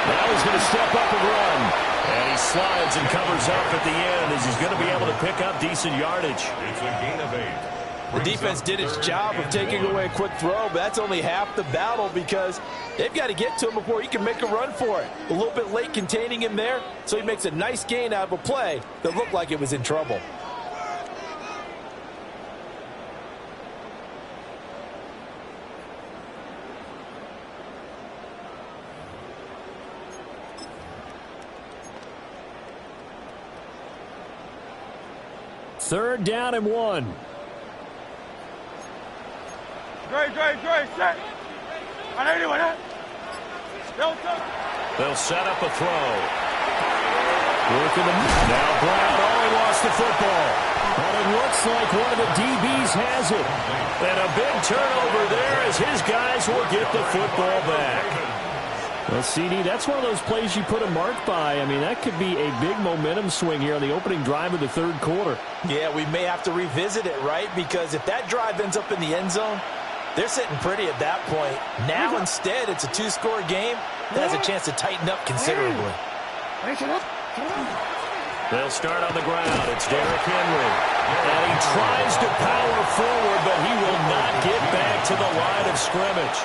Now he's going to step up and run. And he slides and covers up at the end as he's going to be able to pick up decent yardage. It's a gain of 8. The defense did its job of taking away a quick throw, but that's only half the battle because they've got to get to him before he can make a run for it. A little bit late containing him there, so he makes a nice gain out of a play that looked like it was in trouble. Third down and 1. Dre, set. They'll set up a throw. Working the now Brown only lost the football. But it looks like one of the DBs has it. And a big turnover there as his guys will get the football back. Well, CD, that's one of those plays you put a mark by. I mean, that could be a big momentum swing here on the opening drive of the third quarter. Yeah, we may have to revisit it, right? Because if that drive ends up in the end zone, they're sitting pretty at that point. Now, instead, it's a 2-score game that has a chance to tighten up considerably. They'll start on the ground. It's Derrick Henry. And he tries to power forward, but he will not get back to the line of scrimmage.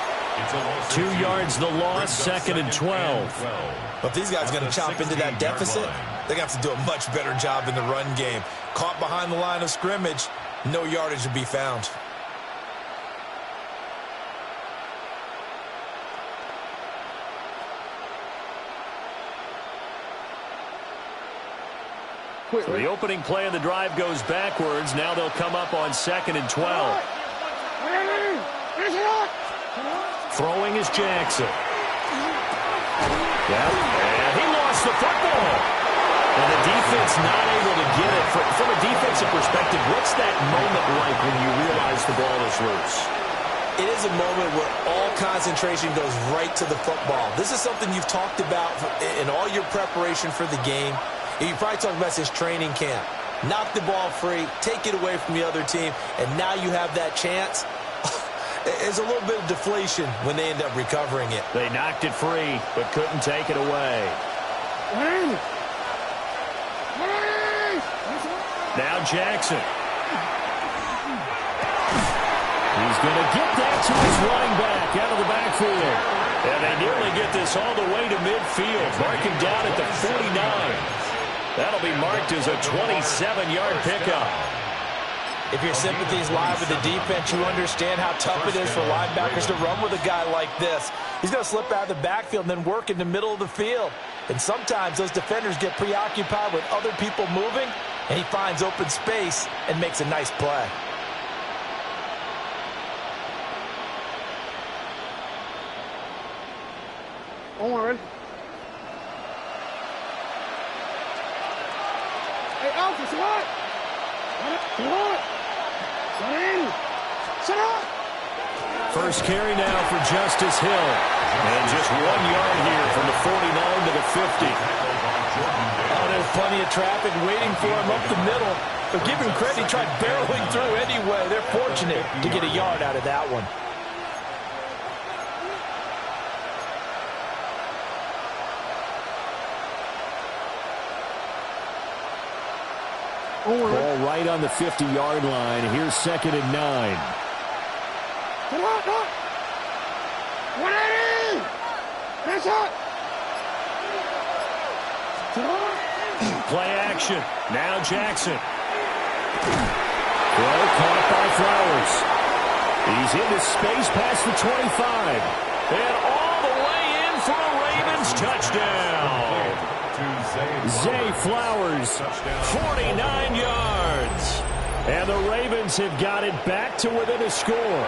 2 yards the loss, 2nd and 12. But if these guys are going to chop into that deficit, they're going to have to do a much better job in the run game. Caught behind the line of scrimmage, no yardage to be found. So the opening play of the drive goes backwards. Now they'll come up on 2nd and 12. Throwing is Jackson. Yep. And he lost the football. And the defense not able to get it. From a defensive perspective, what's that moment like when you realize the ball is loose? It is a moment where all concentration goes right to the football. This is something you've talked about in all your preparation for the game. You probably talked about since training camp. Knock the ball free, take it away from the other team, and now you have that chance. There's a little bit of deflation when they end up recovering it. They knocked it free, but couldn't take it away. Now Jackson. He's going to get that to his running back out of the backfield. And they nearly get this all the way to midfield. Marking down at the 49. That'll be marked as a 27-yard pickup. If your sympathies lie with the defense, you understand how tough it is for linebackers to run with a guy like this. He's going to slip out of the backfield and then work in the middle of the field. And sometimes those defenders get preoccupied with other people moving, and he finds open space and makes a nice play. On. Hey, Alpha, what? What? First carry now for Justice Hill. And just 1 yard here from the 49 to the 50. Oh, there's plenty of traffic waiting for him up the middle. But give him credit, he tried barreling through anyway. They're fortunate to get a yard out of that one. Ball right on the 50-yard line. Here's 2nd and 9. Play action. Now Jackson. Well, caught by Flowers. He's into space past the 25. And all the way in for a Ravens touchdown. Zay Flowers, 49 yards. and the Ravens have got it back to within a score.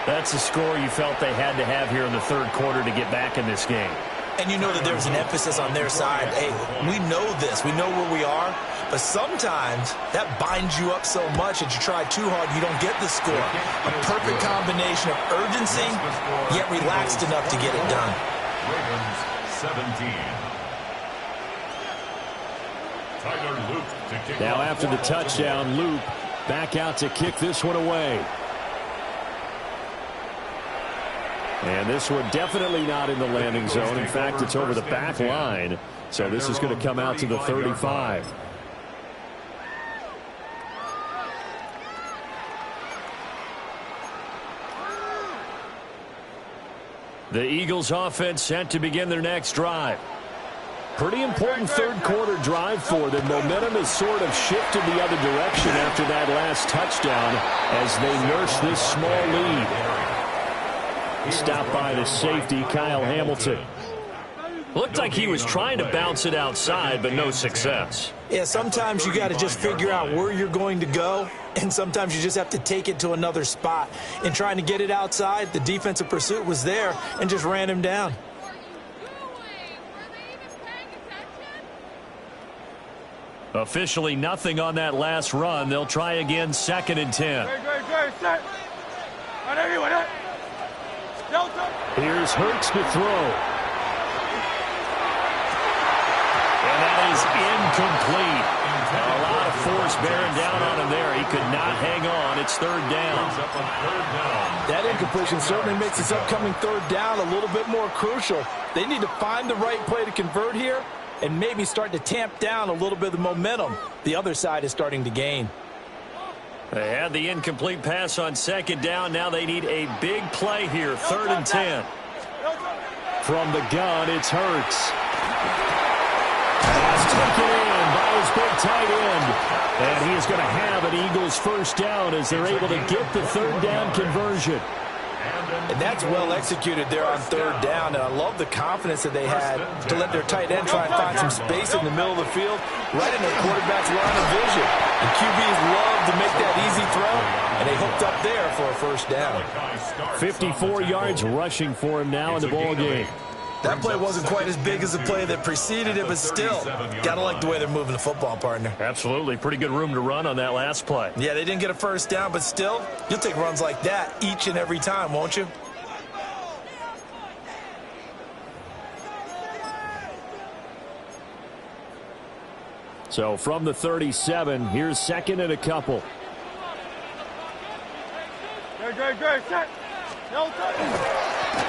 That's the score you felt they had to have here in the third quarter to get back in this game. And you know that there's an emphasis on their side. Hey, we know this. We know where we are. But sometimes that binds you up so much that you try too hard, you don't get the score. A perfect combination of urgency, yet relaxed enough to get it done. Ravens 17. Tyler Loop to kick Now off. after the touchdown, Loop back out to kick this one away. And this one definitely not in the landing zone. In fact, it's over the back line. So this is going to come out to the 35. The Eagles offense set to begin their next drive. Pretty important third quarter drive for them. Momentum has sort of shifted the other direction after that last touchdown as they nurse this small lead. Stopped by the safety, Kyle Hamilton. Looked like he was trying to bounce it outside, but no success. Yeah, sometimes you got to just figure out where you're going to go, and sometimes you just have to take it to another spot. In trying to get it outside, the defensive pursuit was there and just ran him down. Officially nothing on that last run. They'll try again, 2nd and 10. Here's Hurts to throw. And that is incomplete. A lot of force bearing down on him there. He could not hang on. It's 3rd down. That incompletion certainly makes this upcoming 3rd down a little bit more crucial. They need to find the right play to convert here and maybe start to tamp down a little bit of the momentum the other side is starting to gain. They had the incomplete pass on 2nd down. Now they need a big play here, 3rd and 10. From the gun, it's Hurts. That's taken in by his big tight end. And he is going to have an Eagles first down as they're able to get the 3rd down conversion. And that's well executed there on 3rd down. And I love the confidence that they had to let their tight end try and find some space in the middle of the field, right in their quarterback's line of vision. The QBs love to make that easy throw, and they hooked up there for a first down. 54 yards rushing for him now in the ball game. That play wasn't quite as big as the play that preceded it, but still, got to like the way they're moving the football, partner. Absolutely. Pretty good room to run on that last play. Yeah, they didn't get a first down, but still, you'll take runs like that each and every time, won't you? So from the 37, here's 2nd and a couple. Good. Set.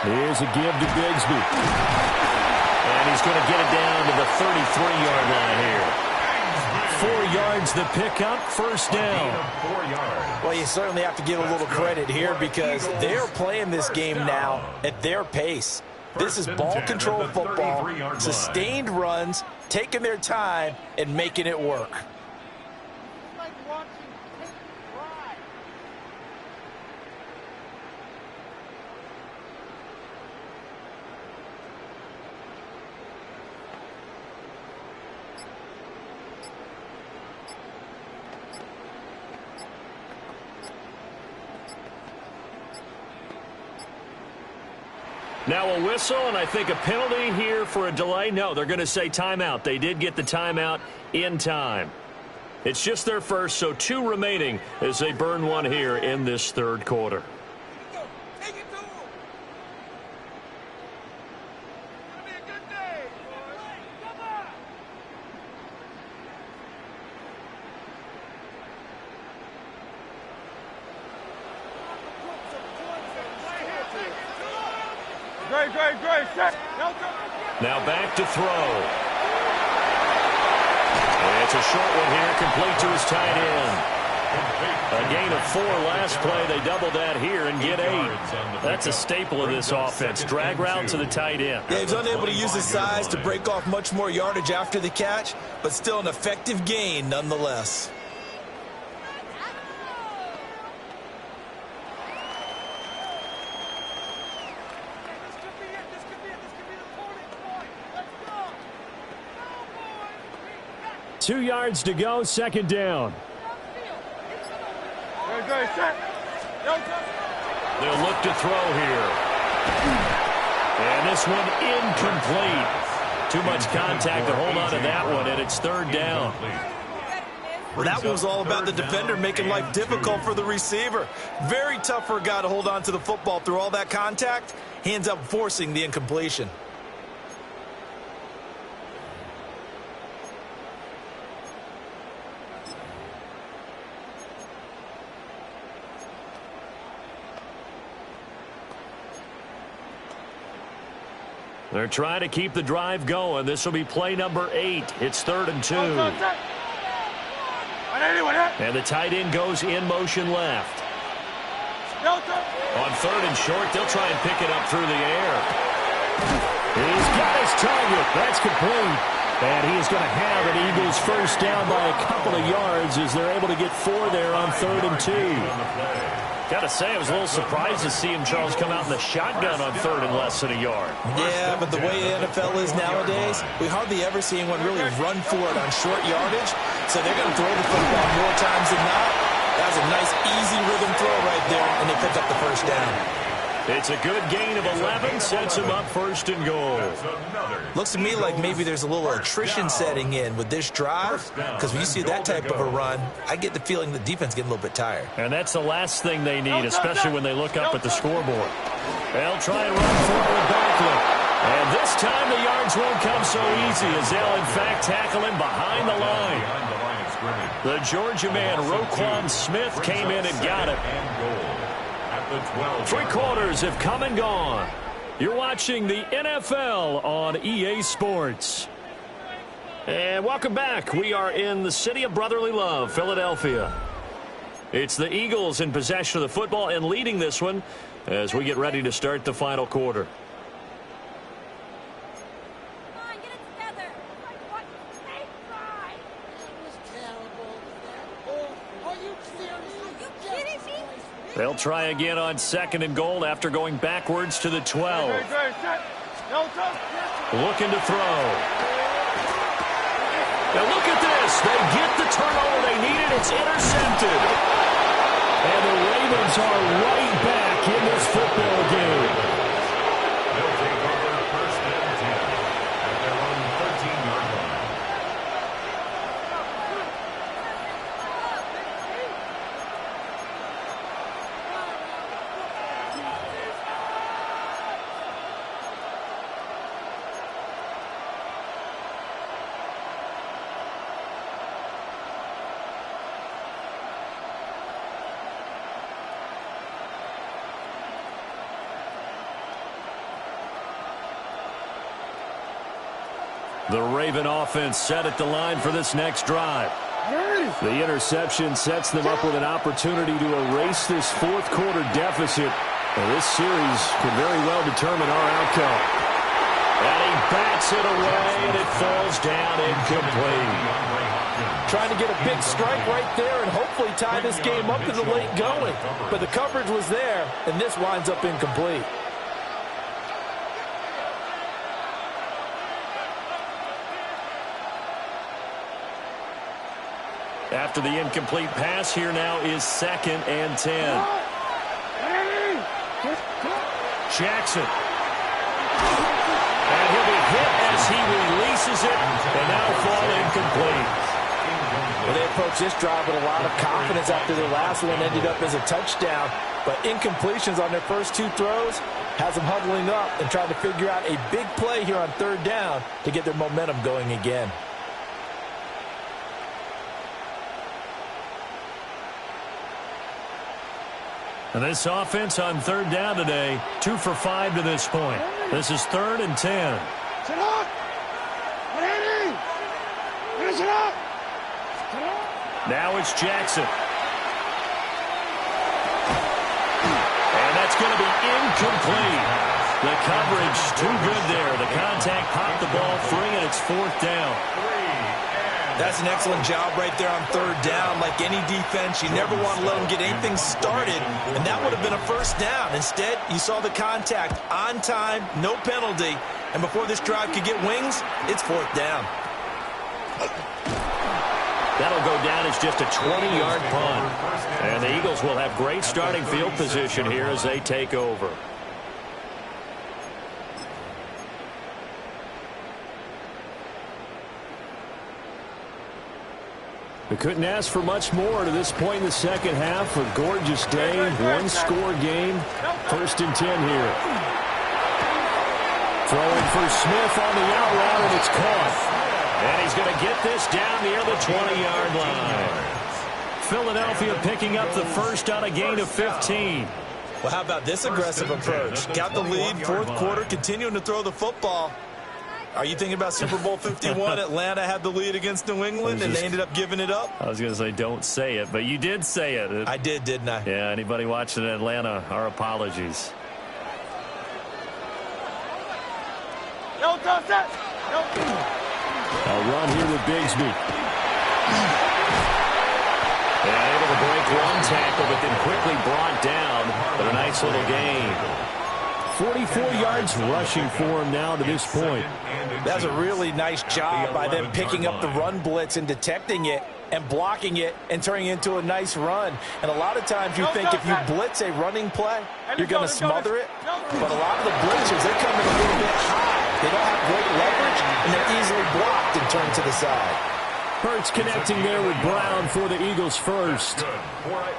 Here's a give to Bigsby. And he's going to get it down to the 33-yard line here. 4 yards the pickup, first down. Well, you certainly have to give a little credit here because they're playing this game now at their pace. This is ball control football, sustained runs, taking their time and making it work. Now a whistle, and I think a penalty here for a delay. No, they're going to say timeout. They did get the timeout in time. It's just their first, so 2 remaining as they burn one here in this 3rd quarter. Set. Now back to throw. It's a short one here, complete to his tight end. A gain of 4 last play. They double that here and get 8. That's a staple of this offense. Drag route to the tight end. Yeah, he's unable to use his size to break off much more yardage after the catch, but still an effective gain nonetheless. Two yards to go, 2nd down. Set. They'll look to throw here. And this one incomplete. Too much contact to hold on to that one, and it's 3rd down. Well, that was all about the defender making life difficult for the receiver. Very tough for a guy to hold on to the football through all that contact. He ends up forcing the incompletion. They're trying to keep the drive going. This will be play number 8. It's 3rd and 2. And the tight end goes in motion left. On 3rd and short, they'll try and pick it up through the air. He's got his target. That's complete. And he is going to have an Eagles first down by a couple of yards as they're able to get 4 there on 3rd and 2. Got to say, I was a little surprised to see him, Charles, come out in the shotgun on 3rd and less than a yard. Yeah, but the way the NFL is nowadays, we hardly ever see anyone really run for it on short yardage. So they're going to throw the football more times than not. That was a nice, easy rhythm throw right there, and they pick up the first down. It's a good gain of 11, sets him up 1st and goal. Looks to me like maybe there's a little attrition setting in with this drive, because when you see that type of a run, I get the feeling the defense getting a little bit tired. And that's the last thing they need, especially when they look up at the scoreboard. They'll try and run forward Backlund. And this time the yards won't come so easy as they'll, in fact, tackle him behind the line. The Georgia man, Roquan Smith, came in and got him. 3 quarters have come and gone. You're watching the NFL on EA Sports. And welcome back. We are in the city of brotherly love, Philadelphia. It's the Eagles in possession of the football and leading this one as we get ready to start the final quarter. They'll try again on 2nd and goal after going backwards to the 12. Looking to throw. Now look at this. They get the turnover they needed. It's intercepted. And the Ravens are right back in this football game. They'll take over 1st and 10 at their own 13-yard line. The Raven offense set at the line for this next drive. The interception sets them up with an opportunity to erase this 4th quarter deficit. And this series could very well determine our outcome. And he bats it away, and it falls down incomplete. Trying to get a big strike right there and hopefully tie this game up in the late going. But the coverage was there, and this winds up incomplete. After the incomplete pass, here now is 2nd and 10. Jackson. And he'll be hit as he releases it, and that'll fall incomplete. Well, they approached this drive with a lot of confidence after their last one ended up as a touchdown. But incompletions on their first 2 throws has them huddling up and trying to figure out a big play here on 3rd down to get their momentum going again. And this offense on 3rd down today, 2 for 5 to this point. This is 3rd and 10. Now it's Jackson. And that's going to be incomplete. The coverage too good there. The contact popped the ball free, and it's 4th down. That's an excellent job right there on 3rd down. Like any defense, you never want to let them get anything started, and that would have been a first down. Instead, you saw the contact on time, no penalty, and before this drive could get wings, it's 4th down. That'll go down as just a 20-yard punt. And the Eagles will have great starting field position here as they take over. We couldn't ask for much more to this point in the second half. A gorgeous day, 1-score game. 1st and 10 here. Throwing for Smith on the out route, and it's caught. And he's going to get this down near the 20-yard line. Philadelphia picking up the first on a gain of 15. Well, how about this aggressive approach? Got the lead, fourth quarter, continuing to throw the football. Are you thinking about Super Bowl 51? Atlanta had the lead against New England, and they ended up giving it up? I was going to say don't say it, but you did say it. I did, didn't I? Yeah, anybody watching in Atlanta, our apologies. No, touch that. A run here with Bigsby. Yeah, able to break one tackle, but then quickly brought down. But a nice little gain. 44 yards rushing for him now to this point. That was a really nice job by them picking up the run blitz and detecting it and blocking it and turning it into a nice run. And a lot of times you think if you blitz a running play, you're going to smother it. But a lot of the blitzers, they're coming a little bit high. They don't have great leverage, and they're easily blocked and turned to the side. Hurts connecting there with Brown for the Eagles first.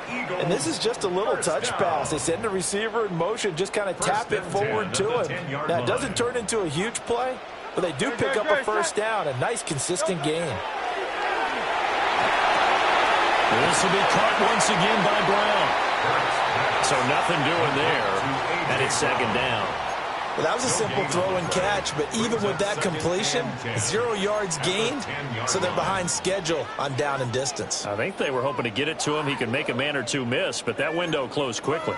And this is just a little touch pass. They send the receiver in motion, just kind of tap it forward to him. Now, it doesn't turn into a huge play, but they do pick up a first down, a nice, consistent gain. This will be caught once again by Brown. So nothing doing there, and it's second down. Well, that was a simple throw and catch, but even with that completion, 0 yards gained, so they're behind schedule on down and distance. I think they were hoping to get it to him. He could make a man or two miss, but that window closed quickly.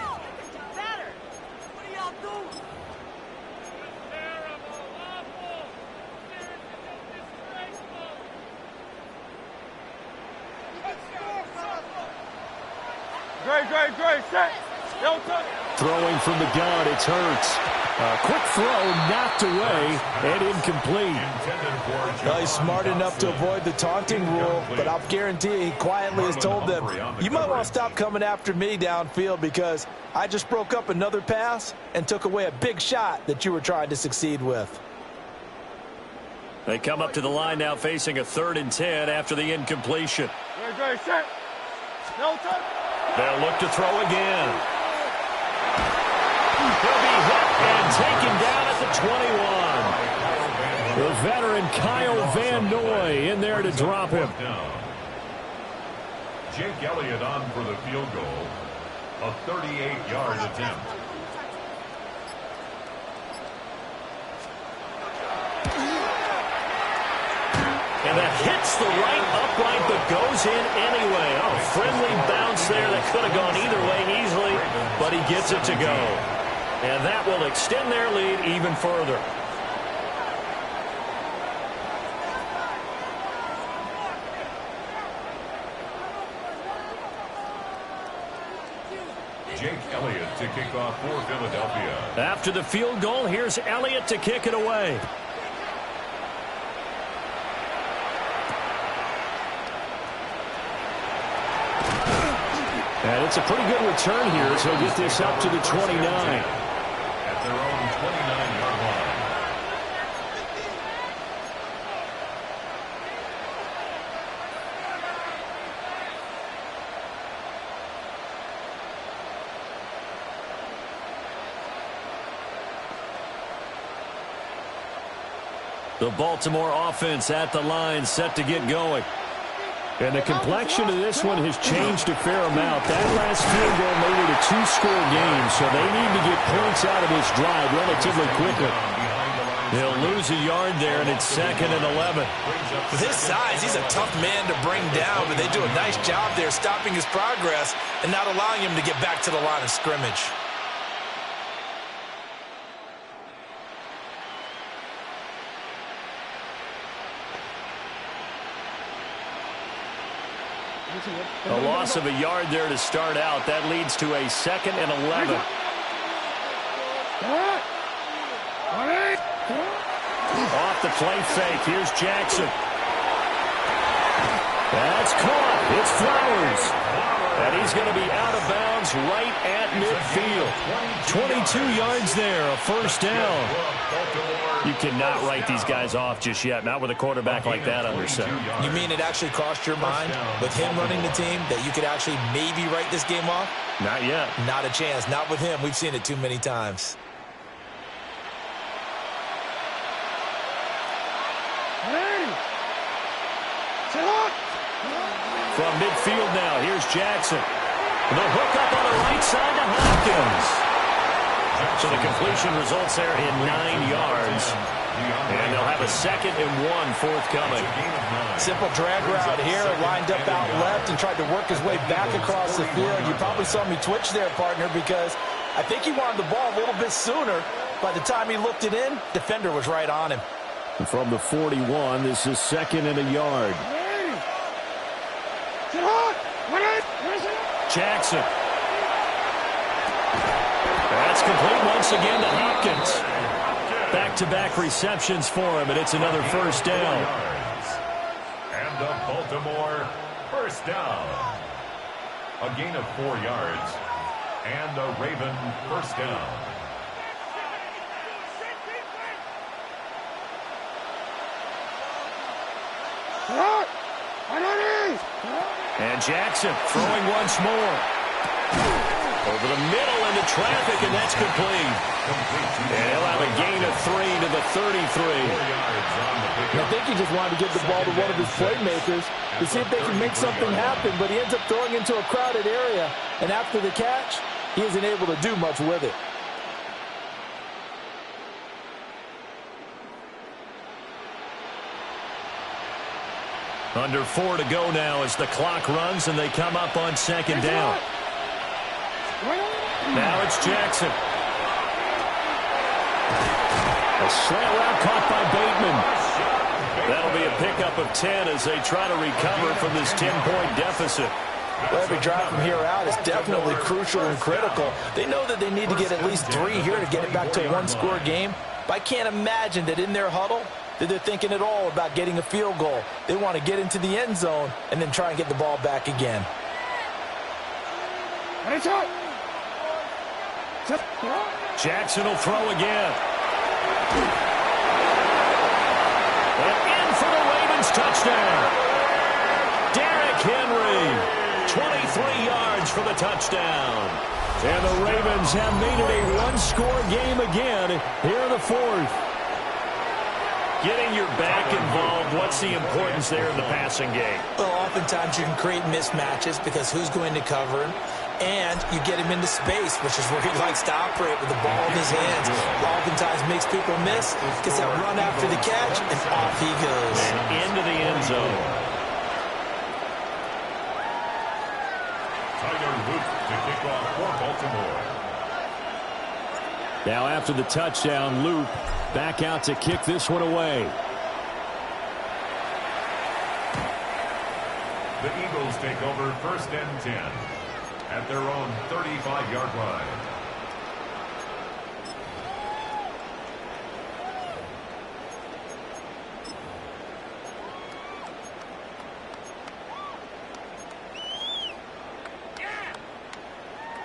Great, set. No touch. Throwing from the gun, it's Hurts. A quick throw knocked away and incomplete. Well, he's smart enough to avoid the taunting rule, but I'll guarantee you he quietly has told them, you might want to stop coming after me downfield because I just broke up another pass and took away a big shot that you were trying to succeed with. They come up to the line now facing a 3rd and 10 after the incompletion. Great, set. No touch. They'll look to throw again. He'll be hit and taken down at the 21. The veteran Kyle Van Noy in there to drop him. Jake Elliott on for the field goal. A 38-yard attempt. And that hits the right upright but goes in anyway. Oh, friendly bounce there that could have gone either way easily, but he gets it to go. And that will extend their lead even further. Jake Elliott to kick off for Philadelphia. After the field goal, here's Elliott to kick it away. And it's a pretty good return here as he'll get this up to the 29. At their own 29-yard line. The Baltimore offense at the line, set to get going. And the complexion of this one has changed a fair amount. That last field goal made it a 2-score game, so they need to get points out of this drive relatively quickly. They'll lose a yard there, and it's 2nd and 11. With his size, he's a tough man to bring down, but they do a nice job there stopping his progress and not allowing him to get back to the line of scrimmage. A loss of a yard there to start out. That leads to a 2nd and 11. Off the play fake. Here's Jackson. That's caught. It's Flowers. And he's going to be out of bounds right at midfield. 22 yards there, a first down. You cannot write these guys off just yet, not with a quarterback like that under center. You mean it actually crossed your mind with him running the team that you could actually maybe write this game off? Not yet. Not a chance. Not with him. We've seen it too many times. From midfield now, here's Jackson. The hook up on the right side to Hopkins. So the completion results there in 9 yards. And they'll have a 2nd and 1 forthcoming. Simple drag route here, lined up out left and tried to work his way back across the field. You probably saw me twitch there, partner, because I think he wanted the ball a little bit sooner. By the time he looked it in, defender was right on him. And from the 41, this is 2nd and a yard. Jackson. That's complete once again to Hopkins. Back-to-back receptions for him, and it's another first down. And the Baltimore first down. A gain of 4 yards. And a Raven first down. And Jackson throwing once more. Over the middle into traffic, and that's complete. And he'll have a gain of 3 to the 33. I think he just wanted to give the ball to one of his playmakers to see if they can make something happen, but he ends up throwing into a crowded area. And after the catch, he isn't able to do much with it. Under 4 to go now as the clock runs and they come up on 2nd down. Now it's Jackson. A slant route caught by Bateman. That'll be a pickup of 10 as they try to recover from this 10-point deficit. Well, every drive from here out is definitely crucial and critical. They know that they need to get at least 3 here to get it back to a one-score game. But I can't imagine that in their huddle that they're thinking at all about getting a field goal. They want to get into the end zone and then try and get the ball back again. Jackson will throw again. And in for the Ravens touchdown. Derrick Henry, 23 yards for the touchdown. And the Ravens have made it a one-score game again here in the 4th. Getting your back involved, what's the importance there in the passing game? Well, oftentimes you can create mismatches because who's going to cover him? And you get him into space, which is where he likes to operate with the ball in his hands. Oftentimes makes people miss, gets that run after the catch, and off he goes. And into the end zone. Tyler Luke to kick off for Baltimore. Now after the touchdown, Loop back out to kick this one away. The Eagles take over 1st and 10 at their own 35-yard line.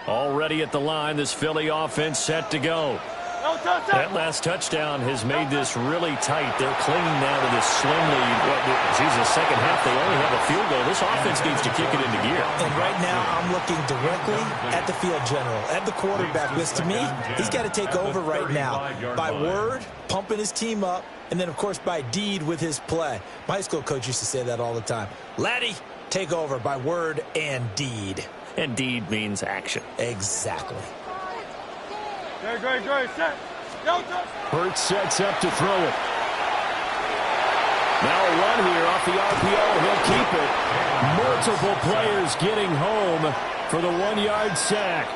Already at the line, this Philly offense set to go. That last touchdown has made this really tight. They're clinging now to this slim lead. The second half, they only have a field goal. This offense needs to kick it into gear. And right now, I'm looking directly at the field general, at the quarterback, because to me, he's got to take over right now. By word, pumping his team up, and then, of course, by deed with his play. My high school coach used to say that all the time. Laddie, take over by word and deed. And deed means action. Exactly. Great. Set. Hurts sets up to throw it. Now a run here off the RPO. He'll keep it. Multiple players getting home for the 1-yard sack.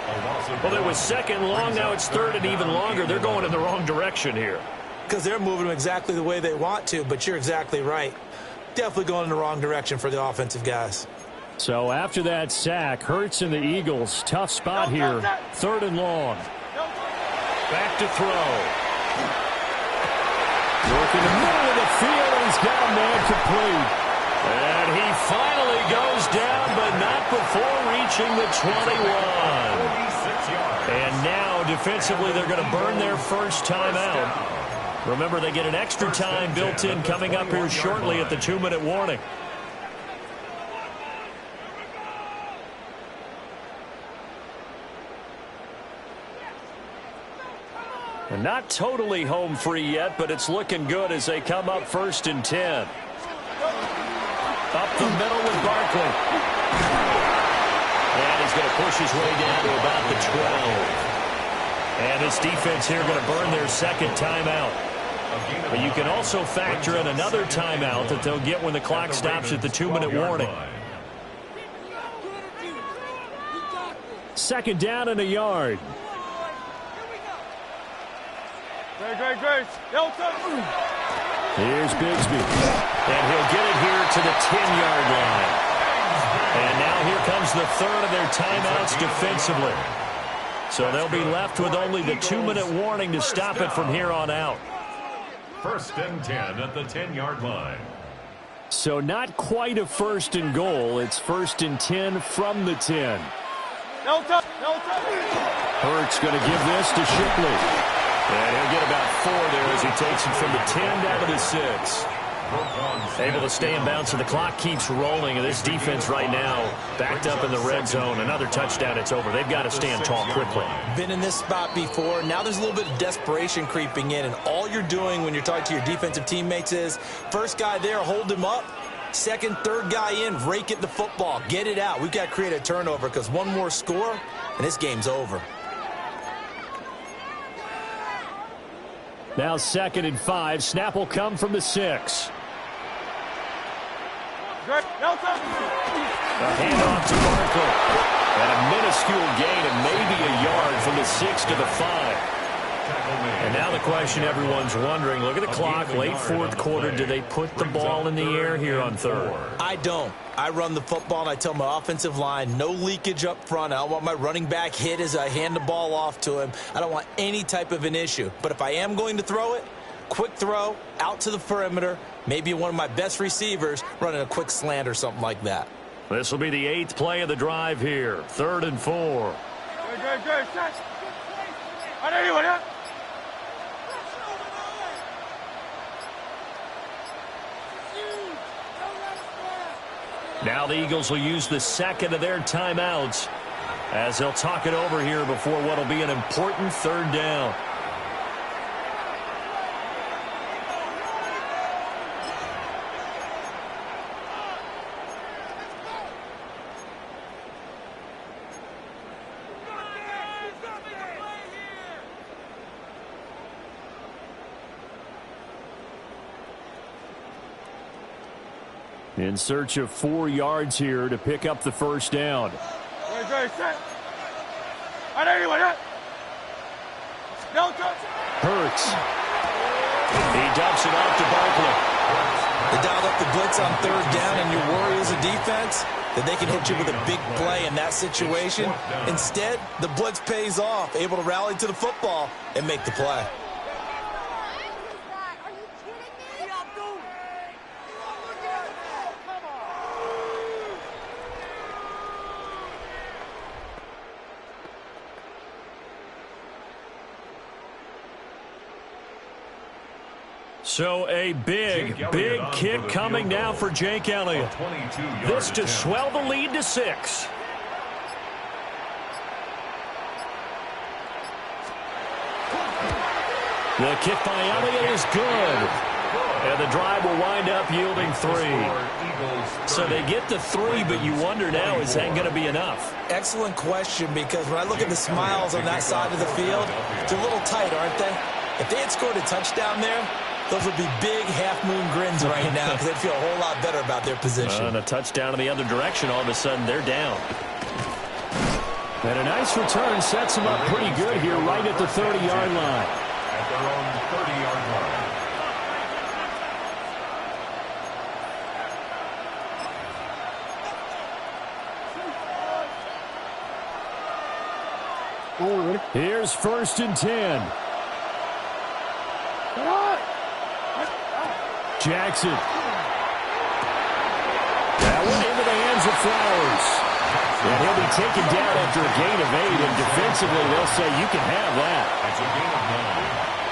Well, it was 2nd long. Now it's 3rd and even longer. They're going in the wrong direction here. Because they're moving them exactly the way they want to, but you're exactly right. Definitely going in the wrong direction for the offensive guys. So after that sack, Hurts and the Eagles, tough spot here. 3rd and long. Back to throw. Working the middle of the field, and he's got a man complete. And he finally goes down, but not before reaching the 21. And now, defensively, they're going to burn their first time out. Remember, they get an extra time built in coming up here shortly at the 2-minute warning. And not totally home free yet, but it's looking good as they come up 1st and 10. Up the middle with Barkley. And he's going to push his way down to about the 12. And this defense here going to burn their second timeout. But you can also factor in another timeout that they'll get when the clock stops at the 2-minute warning. Second down and a yard. Great. Here's Bigsby. And he'll get it here to the 10-yard line. And now here comes the third of their timeouts defensively. So they'll be left with only the 2-minute warning to stop it from here on out. First and 10 at the 10-yard line. So not quite a first and goal. It's first and 10 from the 10. Hurts going to give this to Shipley. And he'll get about 4 there as he takes it from the 10 down to the 6. Able to stay in bounds, so the clock keeps rolling. And this defense right now backed up in the red zone. Another touchdown, it's over. They've got to stand tall quickly. Been in this spot before. Now there's a little bit of desperation creeping in. And all you're doing when you're talking to your defensive teammates is, first guy there, hold him up. Second, third guy in, rake it the football. Get it out. We've got to create a turnover because one more score, and this game's over. Now 2nd and 5. Snap will come from the 6. A handoff to Barkley. And a minuscule gain of maybe a yard from the 6 to the 5. And now the question everyone's wondering, look at the clock, late fourth quarter. Do they put the ball in the air here on third? I don't. I run the football, and I tell my offensive line, no leakage up front. I don't want my running back hit as I hand the ball off to him. I don't want any type of an issue. But if I am going to throw it, quick throw, out to the perimeter, maybe one of my best receivers running a quick slant or something like that. This will be the 8th play of the drive here. 3rd and 4. Now the Eagles will use the second of their timeouts as they'll talk it over here before what will be an important 3rd down. In search of 4 yards here to pick up the first down. Hurts. He dumps it off to Barkley. They dialed up the blitz on 3rd down, and your worry as a defense that they can hit you with a big play in that situation. Instead, the blitz pays off, able to rally to the football and make the play. So a big kick coming now for Jake Elliott. This to swell the lead to 6. The kick by Elliott is good. And the drive will wind up yielding 3. So they get the 3, but you wonder now, is that going to be enough? Excellent question, because when I look at the smiles on that side of the field, they're a little tight, aren't they? If they had scored a touchdown there, those would be big half-moon grins right now because they'd feel a whole lot better about their position. And a touchdown in the other direction, all of a sudden they're down. And a nice return sets them up pretty good here right at the 30-yard line. At their own 30-yard line. Here's 1st and 10. Jackson. That one into the hands of Flowers. And he'll be taken down after a gain of 8, and defensively they'll say you can have that. That's a gain of 9.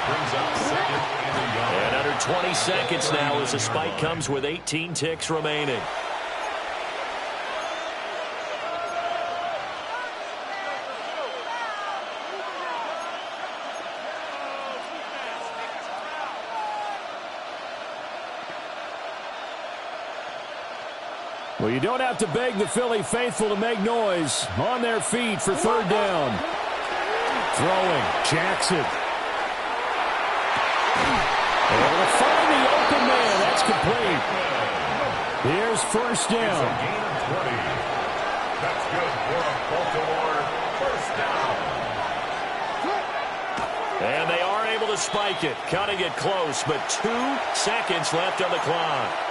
Brings up 2nd and a yard. And under 20 seconds now as the spike comes with 18 ticks remaining. Well, you don't have to beg the Philly faithful to make noise. On their feet for third down. Throwing. Jackson. Able to find the open man. That's complete. Here's first down. It's a gain of 20. That's good for a Baltimore first down. And they are able to spike it, cutting it close, but 2 seconds left on the clock.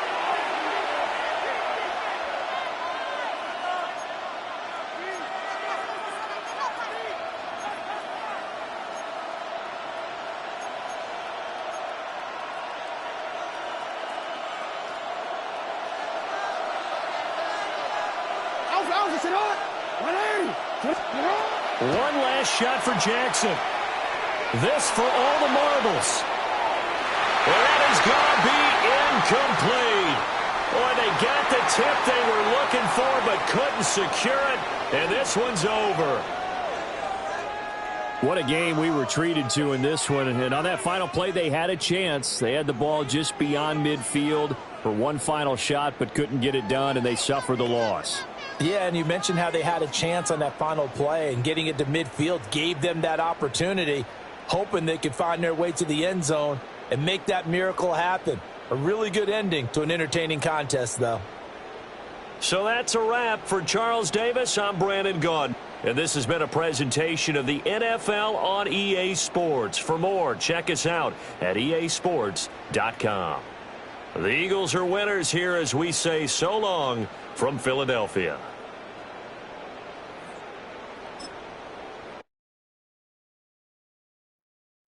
One last shot for Jackson. This for all the marbles. And that is going to be incomplete. Boy, they got the tip they were looking for but couldn't secure it. And this one's over. What a game we were treated to in this one. And on that final play, they had a chance. They had the ball just beyond midfield for one final shot but couldn't get it done, and they suffered the loss. Yeah, and you mentioned how they had a chance on that final play, and getting it to midfield gave them that opportunity, hoping they could find their way to the end zone and make that miracle happen. A really good ending to an entertaining contest, though. So that's a wrap for Charles Davis. I'm Brandon Gaudin, and this has been a presentation of the NFL on EA Sports. For more, check us out at easports.com. The Eagles are winners here as we say so long from Philadelphia.